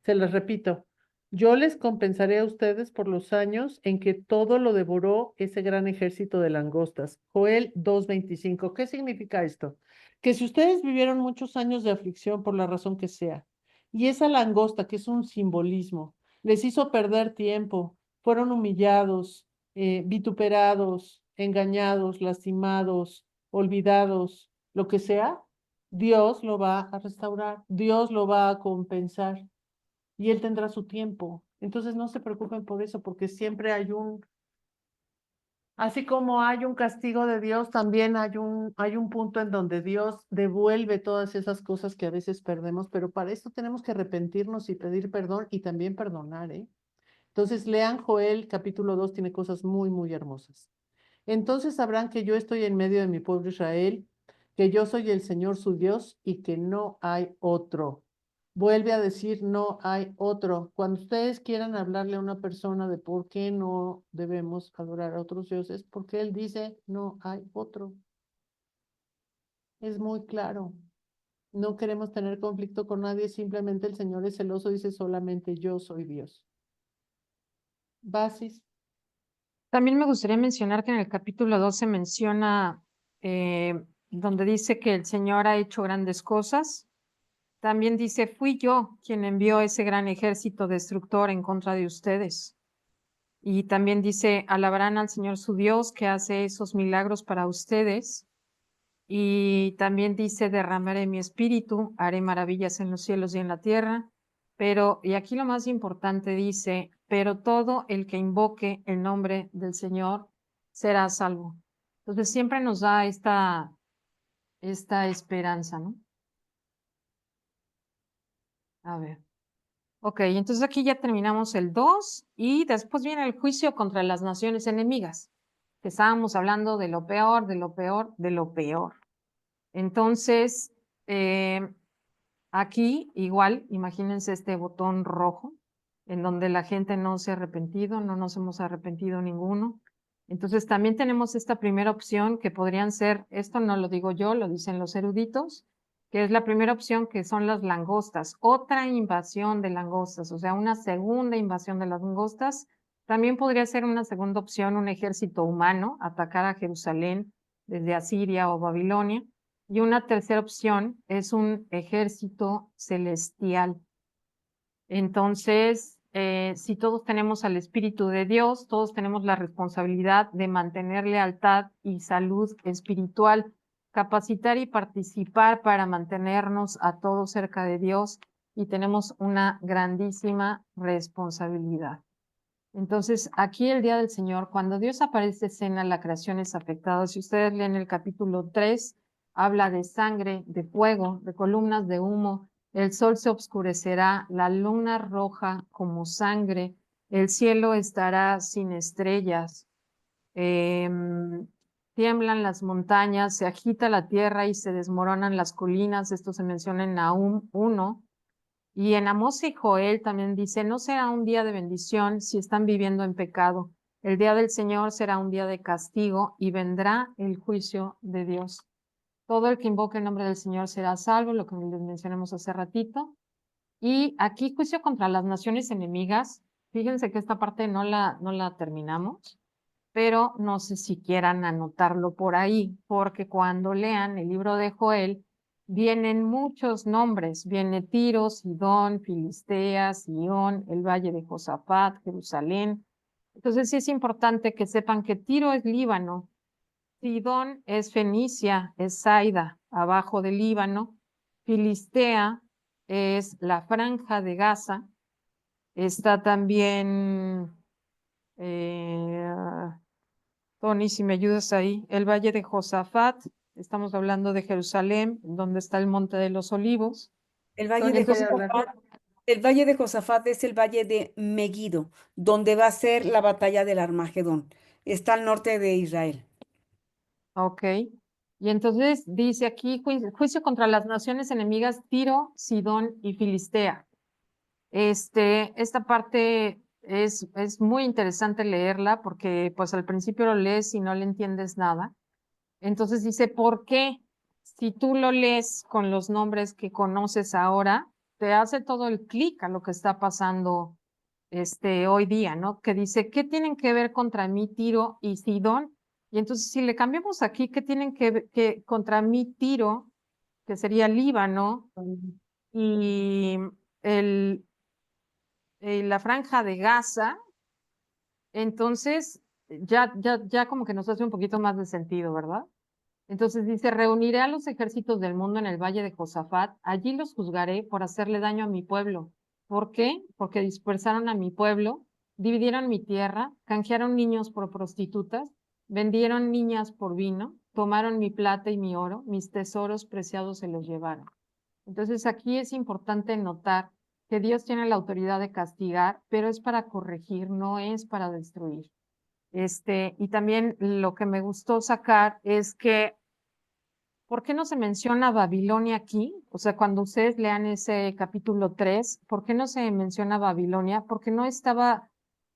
Se las repito, yo les compensaré a ustedes por los años en que todo lo devoró ese gran ejército de langostas. Joel 2:25. ¿Qué significa esto? Que si ustedes vivieron muchos años de aflicción por la razón que sea, y esa langosta, que es un simbolismo, les hizo perder tiempo, fueron humillados, vituperados, engañados, lastimados, olvidados, lo que sea, Dios lo va a restaurar, Dios lo va a compensar y Él tendrá su tiempo. Entonces no se preocupen por eso, porque siempre así como hay un castigo de Dios, también hay un punto en donde Dios devuelve todas esas cosas que a veces perdemos, pero para esto tenemos que arrepentirnos y pedir perdón y también perdonar, ¿eh? Entonces lean Joel capítulo 2, tiene cosas muy, muy hermosas. Entonces sabrán que yo estoy en medio de mi pueblo Israel, que yo soy el Señor su Dios y que no hay otro. Vuelve a decir, no hay otro. Cuando ustedes quieran hablarle a una persona de por qué no debemos adorar a otros dioses, porque Él dice, no hay otro. Es muy claro. No queremos tener conflicto con nadie, simplemente el Señor es celoso, dice solamente yo soy Dios. Basis. También me gustaría mencionar que en el capítulo 12 menciona donde dice que el Señor ha hecho grandes cosas. También dice, fui yo quien envió ese gran ejército destructor en contra de ustedes. Y también dice, alabarán al Señor su Dios que hace esos milagros para ustedes. Y también dice, derramaré mi espíritu, haré maravillas en los cielos y en la tierra. Pero, y aquí lo más importante dice, pero todo el que invoque el nombre del Señor será salvo. Entonces siempre nos da esta esperanza, ¿no? A ver. Ok, entonces aquí ya terminamos el 2 y después viene el juicio contra las naciones enemigas, que estábamos hablando de lo peor, de lo peor, de lo peor. Entonces, aquí igual, imagínense este botón rojo, en donde la gente no se ha arrepentido, no nos hemos arrepentido ninguno. Entonces también tenemos esta primera opción que podrían ser, esto no lo digo yo, lo dicen los eruditos, que es la primera opción que son las langostas, otra invasión de langostas, o sea, una segunda invasión de las langostas. También podría ser una segunda opción, un ejército humano, atacar a Jerusalén desde Asiria o Babilonia. Y una tercera opción es un ejército celestial. Entonces, si todos tenemos al Espíritu de Dios, todos tenemos la responsabilidad de mantener lealtad y salud espiritual, capacitar y participar para mantenernos a todos cerca de Dios y tenemos una grandísima responsabilidad. Entonces, aquí el día del Señor, cuando Dios aparece escena, la creación es afectada. Si ustedes leen el capítulo 3, habla de sangre, de fuego, de columnas de humo, el sol se obscurecerá, la luna roja como sangre, el cielo estará sin estrellas, tiemblan las montañas, se agita la tierra y se desmoronan las colinas. Esto se menciona en Nahum 1. Y en Amós y Joel también dice, no será un día de bendición si están viviendo en pecado. El día del Señor será un día de castigo y vendrá el juicio de Dios. Todo el que invoque el nombre del Señor será salvo, lo que les mencionamos hace ratito. Y aquí juicio contra las naciones enemigas. Fíjense que esta parte no la terminamos, pero no sé si quieran anotarlo por ahí, porque cuando lean el libro de Joel, vienen muchos nombres. Viene Tiro, Sidón, Filistea, Sión, el valle de Josafat, Jerusalén. Entonces sí es importante que sepan que Tiro es Líbano, Sidón es Fenicia, es Saida, abajo del Líbano. Filistea es la franja de Gaza. Está también, eh, Tony, si me ayudas ahí, el valle de Josafat. Estamos hablando de Jerusalén, donde está el monte de los olivos. El valle Tony de quiere Entonces, hablar. Josafat, el valle de Josafat es el valle de Megiddo, donde va a ser la batalla del Armagedón. Está al norte de Israel. ok. Y entonces dice aquí, juicio contra las naciones enemigas, Tiro, Sidón y Filistea. Esta parte es muy interesante leerla porque pues al principio lo lees y no le entiendes nada. Entonces dice, ¿por qué? Si tú lo lees con los nombres que conoces ahora, te hace todo el clic a lo que está pasando hoy día, ¿no? Que dice, ¿qué tienen que ver contra mí Tiro y Sidón? Y entonces si le cambiamos aquí, ¿qué tienen que ver que contra mí Tiro, que sería Líbano, y el, la franja de Gaza? Entonces ya como que nos hace un poquito más de sentido, ¿verdad? Entonces dice, reuniré a los ejércitos del mundo en el valle de Josafat, allí los juzgaré por hacerle daño a mi pueblo. ¿Por qué? Porque dispersaron a mi pueblo, dividieron mi tierra, canjearon niños por prostitutas, vendieron niñas por vino, tomaron mi plata y mi oro, mis tesoros preciados se los llevaron. Entonces aquí es importante notar que Dios tiene la autoridad de castigar, pero es para corregir, no es para destruir. Y también lo que me gustó sacar es que ¿por qué no se menciona Babilonia aquí? O sea, cuando ustedes lean ese capítulo 3, ¿por qué no se menciona Babilonia? Porque no estaba,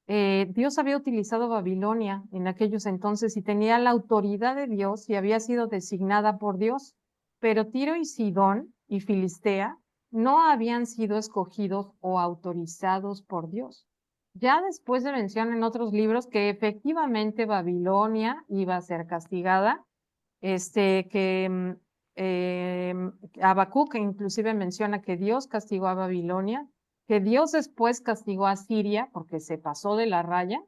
Dios había utilizado Babilonia en aquellos entonces y tenía la autoridad de Dios y había sido designada por Dios, pero Tiro y Sidón y Filistea no habían sido escogidos o autorizados por Dios. Ya después se menciona en otros libros que efectivamente Babilonia iba a ser castigada, que Habacuc inclusive menciona que Dios castigó a Babilonia, que Dios después castigó a Siria porque se pasó de la raya,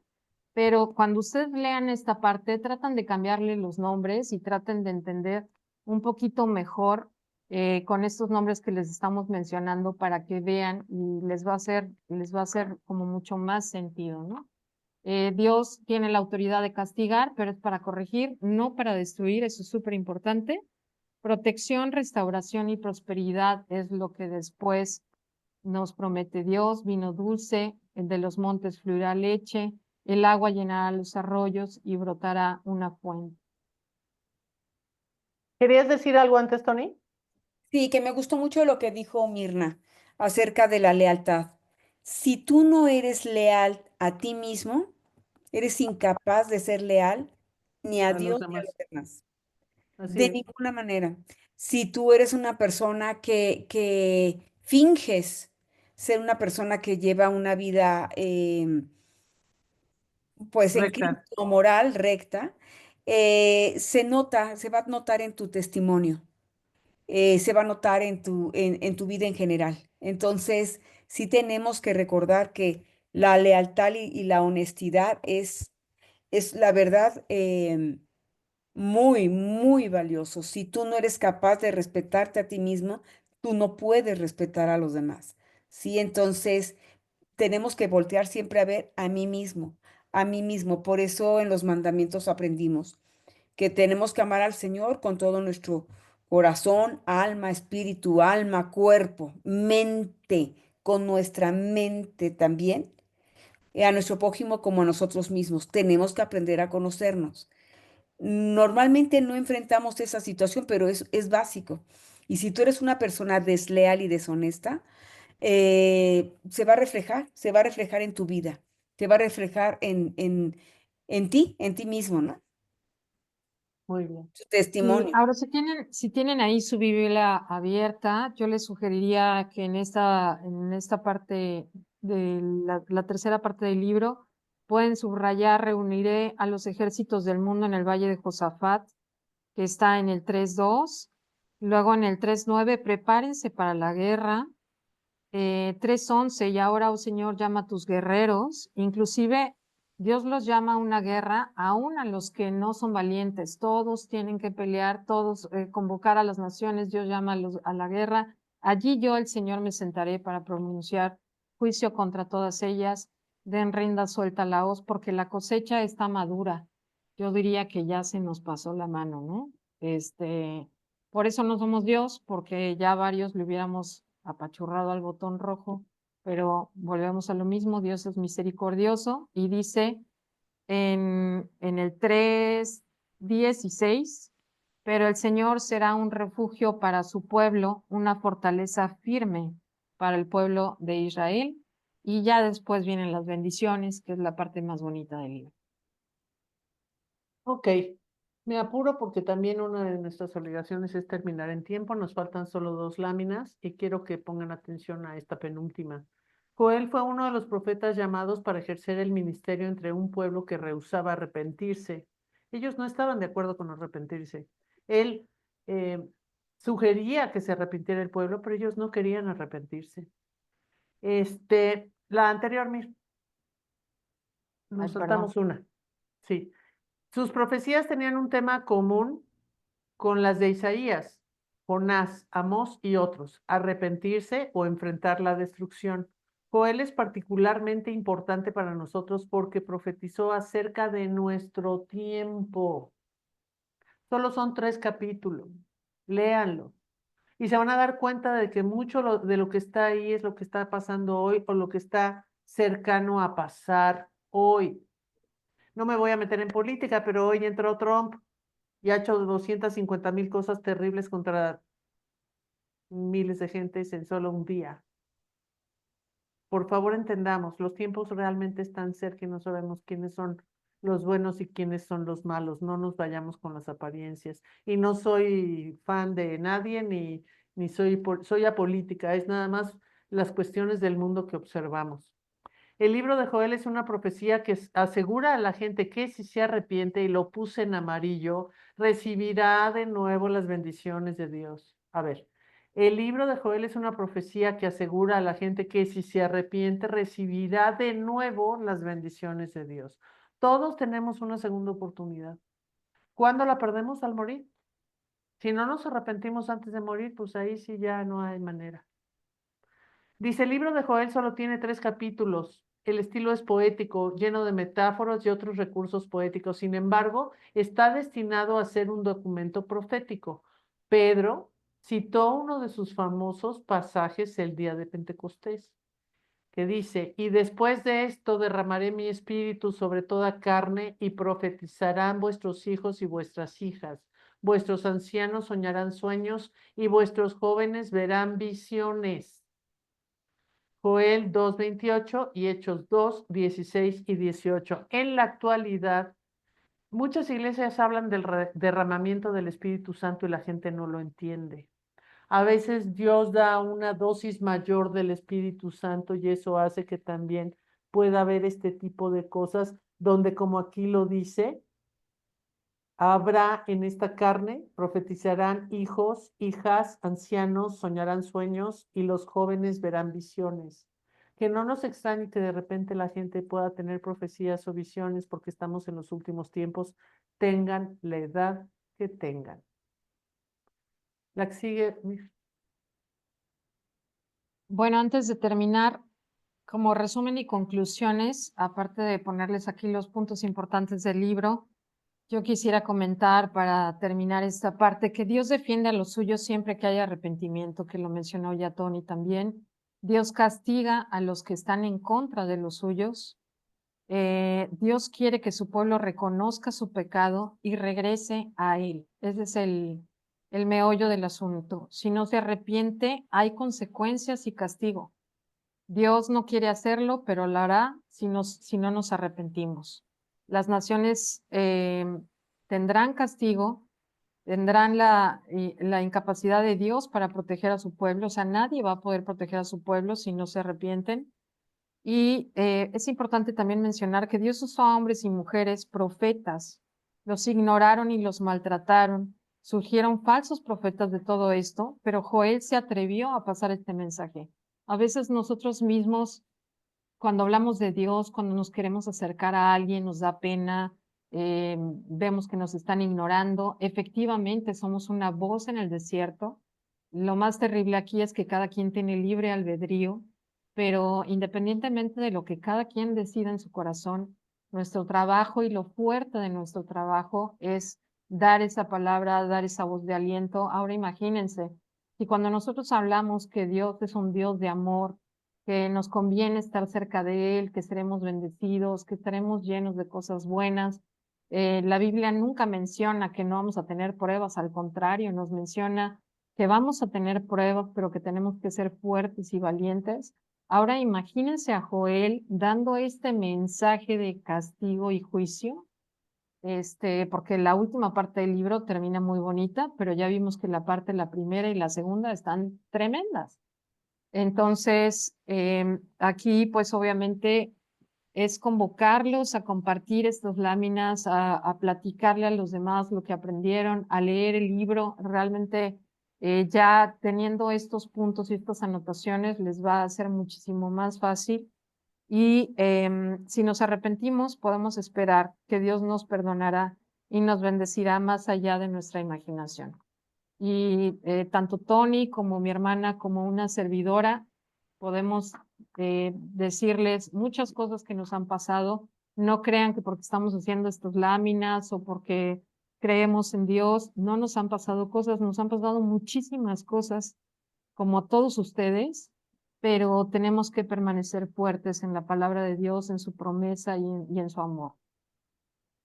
pero cuando ustedes lean esta parte, tratan de cambiarle los nombres y traten de entender un poquito mejor con estos nombres que les estamos mencionando para que vean y les va a hacer como mucho más sentido, ¿no? Dios tiene la autoridad de castigar, pero es para corregir, no para destruir, eso es súper importante. Protección, restauración y prosperidad es lo que después nos promete Dios. Vino dulce, el de los montes fluirá leche, el agua llenará los arroyos y brotará una fuente. ¿Querías decir algo antes, Tony? Sí, que me gustó mucho lo que dijo Mirna acerca de la lealtad. Si tú no eres leal a ti mismo, eres incapaz de ser leal ni a A los Dios ni a los demás. demás. Así De es. ninguna manera. Si tú eres una persona que finges ser una persona que lleva una vida, pues en Recta. Cristo, moral, recta, se nota, se va a notar en tu testimonio, se va a notar en tu vida en general. Entonces, sí tenemos que recordar que la lealtad y la honestidad es la verdad. Muy, muy valioso. Si tú no eres capaz de respetarte a ti mismo, tú no puedes respetar a los demás. Sí, entonces tenemos que voltear siempre a ver a mí mismo, a mí mismo. Por eso en los mandamientos aprendimos que tenemos que amar al Señor con todo nuestro corazón, alma, espíritu, alma, cuerpo, mente, con nuestra mente también, a nuestro prójimo como a nosotros mismos. Tenemos que aprender a conocernos. Normalmente no enfrentamos esa situación, pero es básico. Y si tú eres una persona desleal y deshonesta, se va a reflejar en tu vida, se va a reflejar en ti mismo, ¿no? Muy bien. Su Y testimonio. ahora, si tienen ahí su Biblia abierta, yo les sugeriría que en esta parte de la tercera parte del libro, pueden subrayar, reuniré a los ejércitos del mundo en el valle de Josafat, que está en el 3:2. Luego en el 3:9, prepárense para la guerra. 3:11, y ahora, oh Señor, llama a tus guerreros. Inclusive Dios los llama a una guerra, aún a los que no son valientes. Todos tienen que pelear, todos convocar a las naciones. Dios llama a la guerra. Allí yo, el Señor, me sentaré para pronunciar juicio contra todas ellas. Den rienda suelta a la hoz, porque la cosecha está madura. Yo diría que ya se nos pasó la mano, ¿no? Por eso no somos Dios, porque ya varios le hubiéramos apachurrado al botón rojo, pero volvemos a lo mismo, Dios es misericordioso y dice en el 3:16, pero el Señor será un refugio para su pueblo, una fortaleza firme para el pueblo de Israel, y ya después vienen las bendiciones, que es la parte más bonita del libro. Ok, me apuro porque también una de nuestras obligaciones es terminar en tiempo. Nos faltan solo 2 láminas y quiero que pongan atención a esta penúltima. Joel fue uno de los profetas llamados para ejercer el ministerio entre un pueblo que rehusaba arrepentirse. Ellos no estaban de acuerdo con arrepentirse. Él eh, sugería que se arrepintiera el pueblo, pero ellos no querían arrepentirse. La anterior, Ay, nos perdón. saltamos una. Sí. Sus profecías tenían un tema común con las de Isaías, Jonás, Amós y otros: arrepentirse o enfrentar la destrucción. Joel es particularmente importante para nosotros porque profetizó acerca de nuestro tiempo. Solo son 3 capítulos. Léanlo. Y se van a dar cuenta de que mucho de lo que está ahí es lo que está pasando hoy o lo que está cercano a pasar hoy. No me voy a meter en política, pero hoy entró Trump y ha hecho 250,000 cosas terribles contra miles de gentes en solo un día. Por favor, entendamos, los tiempos realmente están cerca y no sabemos quiénes son los buenos y quiénes son los malos. No nos vayamos con las apariencias. Y no soy fan de nadie ni soy apolítica, es nada más las cuestiones del mundo que observamos. El libro de Joel es una profecía que asegura a la gente que si se arrepiente, y lo puse en amarillo, recibirá de nuevo las bendiciones de Dios. A ver, el libro de Joel es una profecía que asegura a la gente que si se arrepiente, recibirá de nuevo las bendiciones de Dios. Todos tenemos una segunda oportunidad. ¿Cuándo la perdemos? Al morir. Si no nos arrepentimos antes de morir, pues ahí sí ya no hay manera. Dice, el libro de Joel solo tiene 3 capítulos. El estilo es poético, lleno de metáforas y otros recursos poéticos. Sin embargo, está destinado a ser un documento profético. Pedro citó uno de sus famosos pasajes el día de Pentecostés, que dice, y después de esto derramaré mi espíritu sobre toda carne y profetizarán vuestros hijos y vuestras hijas. Vuestros ancianos soñarán sueños y vuestros jóvenes verán visiones. Joel 2:28 y Hechos 2:16 y 18. En la actualidad, muchas iglesias hablan del derramamiento del Espíritu Santo y la gente no lo entiende. A veces Dios da una dosis mayor del Espíritu Santo y eso hace que también pueda haber este tipo de cosas donde, como aquí lo dice, habrá en esta carne, profetizarán hijos, hijas, ancianos, soñarán sueños y los jóvenes verán visiones. Que no nos extrañe que de repente la gente pueda tener profecías o visiones porque estamos en los últimos tiempos, tengan la edad que tengan. La que sigue, Bueno, antes de terminar, como resumen y conclusiones, aparte de ponerles aquí los puntos importantes del libro, yo quisiera comentar para terminar esta parte que Dios defiende a los suyos siempre que haya arrepentimiento, que lo mencionó ya Tony también. Dios castiga a los que están en contra de los suyos. Dios quiere que su pueblo reconozca su pecado y regrese a Él. Ese es el meollo del asunto. Si no se arrepiente, hay consecuencias y castigo. Dios no quiere hacerlo, pero lo hará si no nos arrepentimos. Las naciones tendrán castigo, tendrán la incapacidad de Dios para proteger a su pueblo. O sea, nadie va a poder proteger a su pueblo si no se arrepienten. Y es importante también mencionar que Dios usó a hombres y mujeres profetas, los ignoraron y los maltrataron. Surgieron falsos profetas de todo esto, pero Joel se atrevió a pasar este mensaje. A veces nosotros mismos, cuando hablamos de Dios, cuando nos queremos acercar a alguien, nos da pena, vemos que nos están ignorando. Efectivamente, somos una voz en el desierto. Lo más terrible aquí es que cada quien tiene libre albedrío, pero independientemente de lo que cada quien decida en su corazón, nuestro trabajo y lo fuerte de nuestro trabajo es dar esa palabra, dar esa voz de aliento. Ahora imagínense, si cuando nosotros hablamos que Dios es un Dios de amor, que nos conviene estar cerca de Él, que seremos bendecidos, que estaremos llenos de cosas buenas. La Biblia nunca menciona que no vamos a tener pruebas, al contrario, nos menciona que vamos a tener pruebas, pero que tenemos que ser fuertes y valientes. Ahora imagínense a Joel dando este mensaje de castigo y juicio, porque la última parte del libro termina muy bonita, pero ya vimos que la primera y la segunda están tremendas. Entonces, aquí pues obviamente es convocarlos a compartir estas láminas, a platicarle a los demás lo que aprendieron, a leer el libro. Realmente ya teniendo estos puntos y estas anotaciones les va a ser muchísimo más fácil. Y si nos arrepentimos, podemos esperar que Dios nos perdonará y nos bendecirá más allá de nuestra imaginación. Y tanto Tony como mi hermana, como una servidora, podemos decirles muchas cosas que nos han pasado. No crean que porque estamos haciendo estas láminas o porque creemos en Dios, no nos han pasado cosas, nos han pasado muchísimas cosas, como a todos ustedes, pero tenemos que permanecer fuertes en la palabra de Dios, en su promesa y en su amor.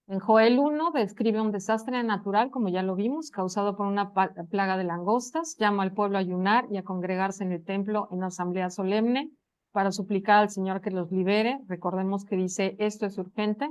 En Joel 1 describe un desastre natural, como ya lo vimos, causado por una plaga de langostas. Llama al pueblo a ayunar y a congregarse en el templo en asamblea solemne para suplicar al Señor que los libere. Recordemos que dice, esto es urgente.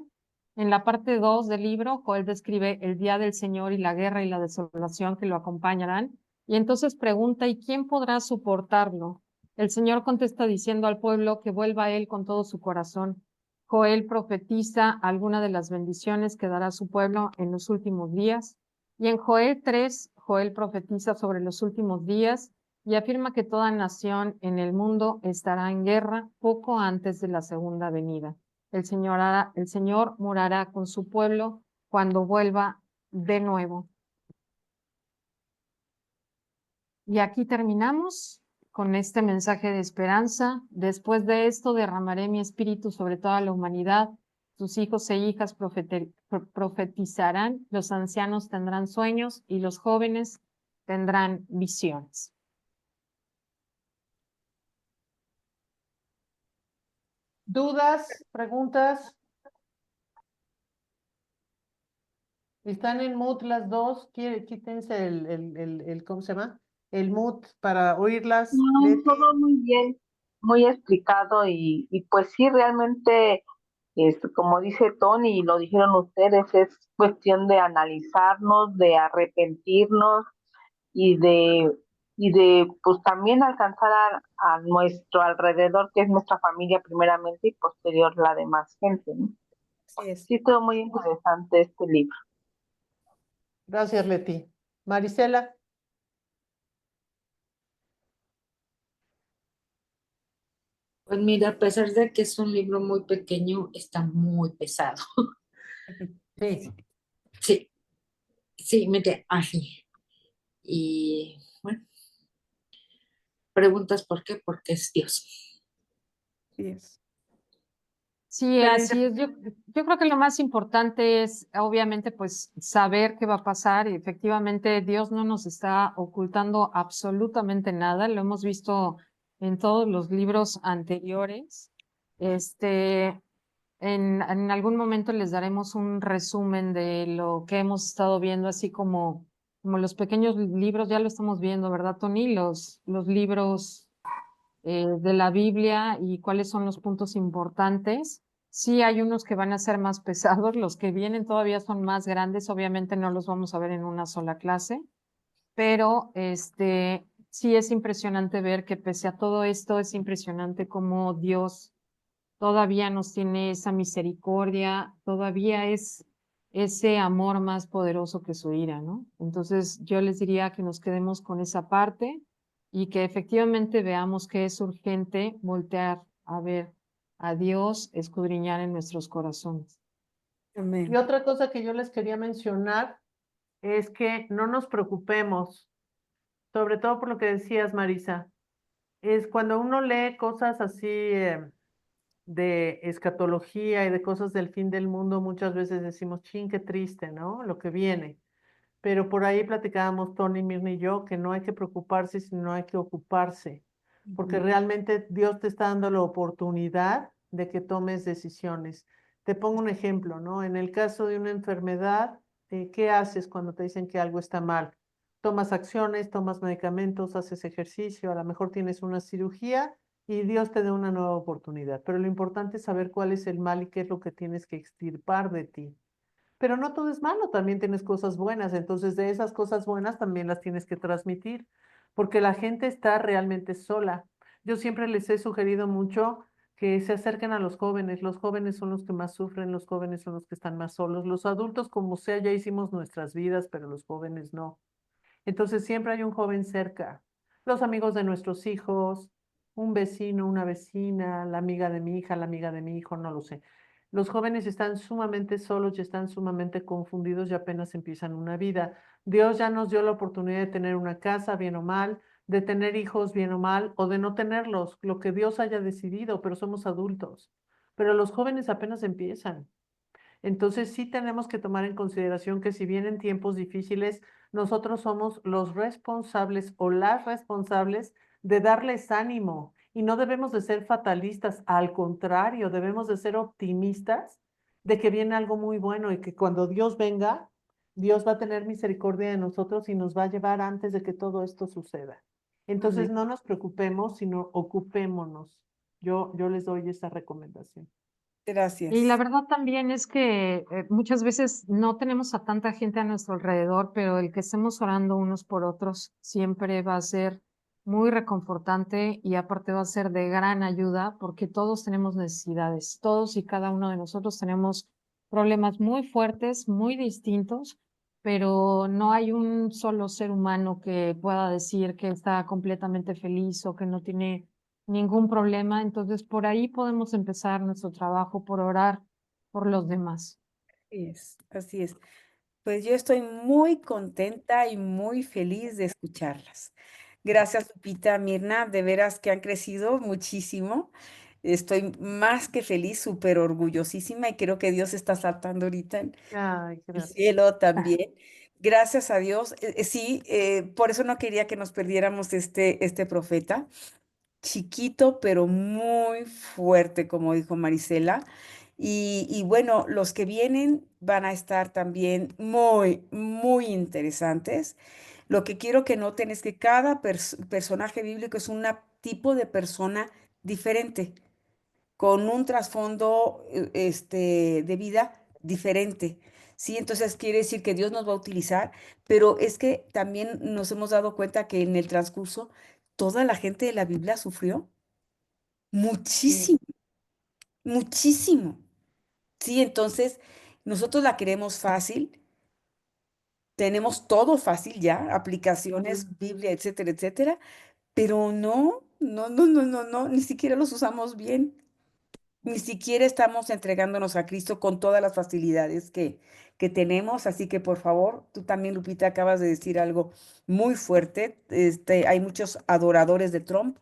En la parte 2 del libro, Joel describe el día del Señor y la guerra y la desolación que lo acompañarán. Y entonces pregunta, ¿y quién podrá soportarlo? El Señor contesta diciendo al pueblo que vuelva a Él con todo su corazón. Joel profetiza alguna de las bendiciones que dará su pueblo en los últimos días. Y en Joel 3, Joel profetiza sobre los últimos días y afirma que toda nación en el mundo estará en guerra poco antes de la segunda venida. El Señor morará con su pueblo cuando vuelva de nuevo. Y aquí terminamos con este mensaje de esperanza. Después de esto derramaré mi espíritu sobre toda la humanidad. Tus hijos e hijas profetizarán, los ancianos tendrán sueños y los jóvenes tendrán visiones. ¿Dudas? ¿Preguntas? Están en mute las dos. Quítense ¿cómo se llama? El mute para oírlas. No, Leti. todo muy bien, muy explicado y pues sí, realmente, como dice Tony y lo dijeron ustedes, es cuestión de analizarnos, de arrepentirnos y de pues también alcanzar a nuestro alrededor, que es nuestra familia primeramente y posterior la demás gente, ¿no? Así es. Sí, todo muy interesante este libro. Gracias, Leti. Marisela. Pues mira, a pesar de que es un libro muy pequeño, está muy pesado. Sí. Sí, sí, mire, así. Y bueno, preguntas por qué, porque es Dios. Así es. Sí, Pero así es. Yo creo que lo más importante es, obviamente, pues saber qué va a pasar y efectivamente Dios no nos está ocultando absolutamente nada. Lo hemos visto en todos los libros anteriores. En algún momento les daremos un resumen de lo que hemos estado viendo, así como los pequeños libros, ya lo estamos viendo, ¿verdad, Tony? Los libros de la Biblia y cuáles son los puntos importantes. Sí, hay unos que van a ser más pesados, los que vienen todavía son más grandes, obviamente no los vamos a ver en una sola clase, pero sí es impresionante ver que pese a todo esto, es impresionante cómo Dios todavía nos tiene esa misericordia, todavía es ese amor más poderoso que su ira, ¿no? Entonces yo les diría que nos quedemos con esa parte y que efectivamente veamos que es urgente voltear a ver a Dios, escudriñar en nuestros corazones. Y Amén. otra cosa que yo les quería mencionar es que no nos preocupemos, sobre todo por lo que decías, Marisa, es cuando uno lee cosas así de escatología y de cosas del fin del mundo, muchas veces decimos, chin, qué triste, ¿no? Lo que viene. Pero por ahí platicábamos Tony, Mirna y yo que no hay que preocuparse, sino hay que ocuparse, porque realmente Dios te está dando la oportunidad de que tomes decisiones. Te pongo un ejemplo, ¿no? En el caso de una enfermedad, ¿qué haces cuando te dicen que algo está mal? Tomas acciones, tomas medicamentos, haces ejercicio, a lo mejor tienes una cirugía y Dios te da una nueva oportunidad. Pero lo importante es saber cuál es el mal y qué es lo que tienes que extirpar de ti. Pero no todo es malo, también tienes cosas buenas, entonces de esas cosas buenas también las tienes que transmitir, porque la gente está realmente sola. Yo siempre les he sugerido mucho que se acerquen a los jóvenes son los que más sufren, los jóvenes son los que están más solos, los adultos como sea ya hicimos nuestras vidas, pero los jóvenes no. Entonces siempre hay un joven cerca, los amigos de nuestros hijos, un vecino, una vecina, la amiga de mi hija, la amiga de mi hijo, no lo sé. Los jóvenes están sumamente solos y están sumamente confundidos y apenas empiezan una vida. Dios ya nos dio la oportunidad de tener una casa, bien o mal, de tener hijos, bien o mal, o de no tenerlos, lo que Dios haya decidido, pero somos adultos. Pero los jóvenes apenas empiezan. Entonces sí tenemos que tomar en consideración que si vienen tiempos difíciles, nosotros somos los responsables o las responsables de darles ánimo y no debemos de ser fatalistas, al contrario, debemos de ser optimistas de que viene algo muy bueno y que cuando Dios venga, Dios va a tener misericordia de nosotros y nos va a llevar antes de que todo esto suceda. Entonces Amén. no nos preocupemos, sino ocupémonos. Yo les doy esa recomendación. Y la Gracias. verdad también es que muchas veces no tenemos a tanta gente a nuestro alrededor, pero el que estemos orando unos por otros siempre va a ser muy reconfortante y aparte va a ser de gran ayuda porque todos tenemos necesidades, todos y cada uno de nosotros tenemos problemas muy fuertes, muy distintos, pero no hay un solo ser humano que pueda decir que está completamente feliz o que no tiene ningún problema. Entonces, por ahí podemos empezar nuestro trabajo por orar por los demás. Así es, así es. Pues yo estoy muy contenta y muy feliz de escucharlas. Gracias, Lupita, Mirna, de veras que han crecido muchísimo. Estoy más que feliz, súper orgullosísima y creo que Dios está saltando ahorita en Ay, el gracias. cielo también. Gracias a Dios. Sí, por eso no quería que nos perdiéramos este profeta, chiquito pero muy fuerte, como dijo Marisela. Y bueno, los que vienen van a estar también muy, muy interesantes. Lo que quiero que noten es que cada personaje bíblico es un tipo de persona diferente, con un trasfondo de vida diferente. Sí, entonces quiere decir que Dios nos va a utilizar, pero es que también nos hemos dado cuenta que en el transcurso toda la gente de la Biblia sufrió Sí. muchísimo, muchísimo. Sí, entonces nosotros la queremos fácil, tenemos todo fácil ya, aplicaciones, Biblia, etcétera, etcétera, pero no, no, no, no, no, no, ni siquiera los usamos bien. Ni siquiera estamos entregándonos a Cristo con todas las facilidades que tenemos. Así que por favor, tú también, Lupita, acabas de decir algo muy fuerte. Hay muchos adoradores de Trump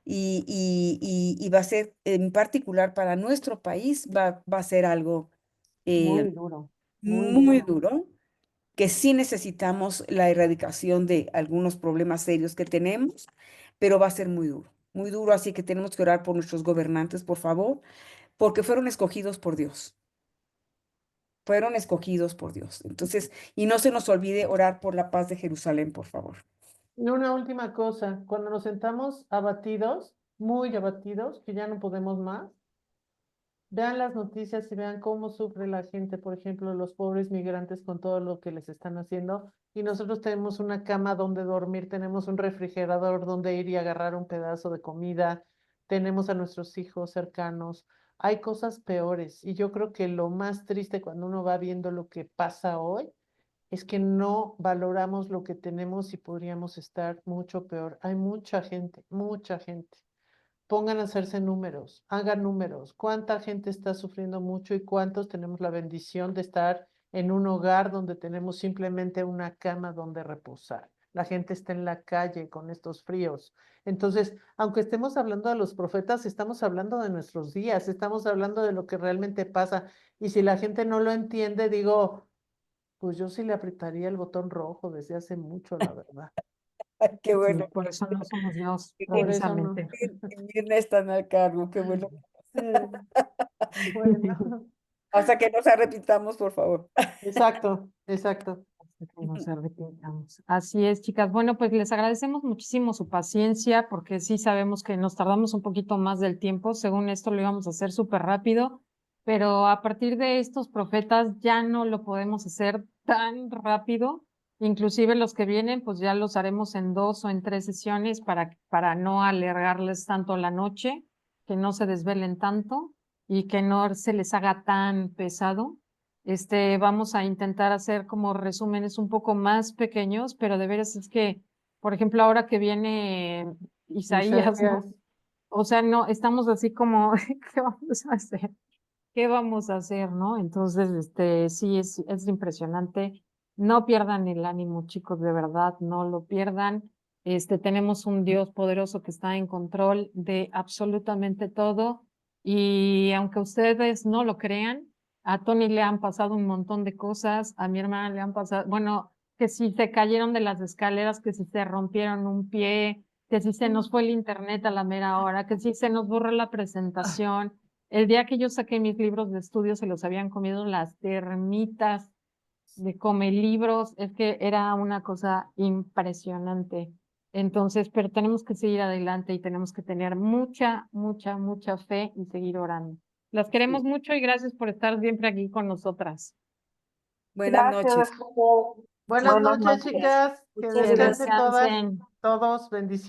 y va a ser, en particular para nuestro país, va a ser algo Muy eh, duro, muy muy duro. duro, que sí necesitamos la erradicación de algunos problemas serios que tenemos, pero va a ser muy duro. Así que tenemos que orar por nuestros gobernantes, por favor, porque fueron escogidos por Dios. Fueron escogidos por Dios. Entonces, y no se nos olvide orar por la paz de Jerusalén, por favor. Y una última cosa, cuando nos sentamos abatidos, muy abatidos, que ya no podemos más. Vean las noticias y vean cómo sufre la gente, por ejemplo, los pobres migrantes con todo lo que les están haciendo. Y nosotros tenemos una cama donde dormir, tenemos un refrigerador donde ir y agarrar un pedazo de comida, tenemos a nuestros hijos cercanos. Hay cosas peores y yo creo que lo más triste cuando uno va viendo lo que pasa hoy es que no valoramos lo que tenemos y podríamos estar mucho peor. Hay mucha gente, mucha gente. Pongan a hacerse números, hagan números. ¿Cuánta gente está sufriendo mucho y cuántos tenemos la bendición de estar en un hogar donde tenemos simplemente una cama donde reposar? La gente está en la calle con estos fríos. Entonces, aunque estemos hablando de los profetas, estamos hablando de nuestros días, estamos hablando de lo que realmente pasa. Y si la gente no lo entiende, digo, pues yo sí le apretaría el botón rojo desde hace mucho, la verdad. Ay, qué Sí, bueno. por eso no somos Dios, Por eso no. precisamente. Mirna están al cargo, qué bueno. Eh, bueno, O sea, que no se arrepintamos, por favor. exacto, exacto. Que nos arrepintamos. Así es, chicas. Bueno, pues les agradecemos muchísimo su paciencia porque sí sabemos que nos tardamos un poquito más del tiempo. Según esto lo íbamos a hacer súper rápido, pero a partir de estos profetas ya no lo podemos hacer tan rápido. Inclusive los que vienen, pues ya los haremos en 2 o en 3 sesiones para no alargarles tanto la noche, que no se desvelen tanto y que no se les haga tan pesado. Vamos a intentar hacer como resúmenes un poco más pequeños, pero de veras es que, por ejemplo, ahora que viene Isaías, ¿no? Isaías. O sea, no, estamos así como, ¿qué vamos a hacer? ¿Qué vamos a hacer, no? Entonces, sí, es impresionante. No pierdan el ánimo, chicos, de verdad, no lo pierdan. Tenemos un Dios poderoso que está en control de absolutamente todo. Y aunque ustedes no lo crean, a Tony le han pasado un montón de cosas, a mi hermana le han pasado, bueno, que si se cayeron de las escaleras, que si se rompieron un pie, que si se nos fue el internet a la mera hora, que si se nos borró la presentación. El día que yo saqué mis libros de estudio se los habían comido las termitas de come libros, es que era una cosa impresionante. Entonces, pero tenemos que seguir adelante y tenemos que tener mucha, mucha, mucha fe y seguir orando. Las queremos mucho y gracias por estar siempre aquí con nosotras. Buenas Gracias. noches. Buenas Buenas noches, noches. chicas. Que Muchas Que descansen gracias. todas, descansen. todos. Bendiciones.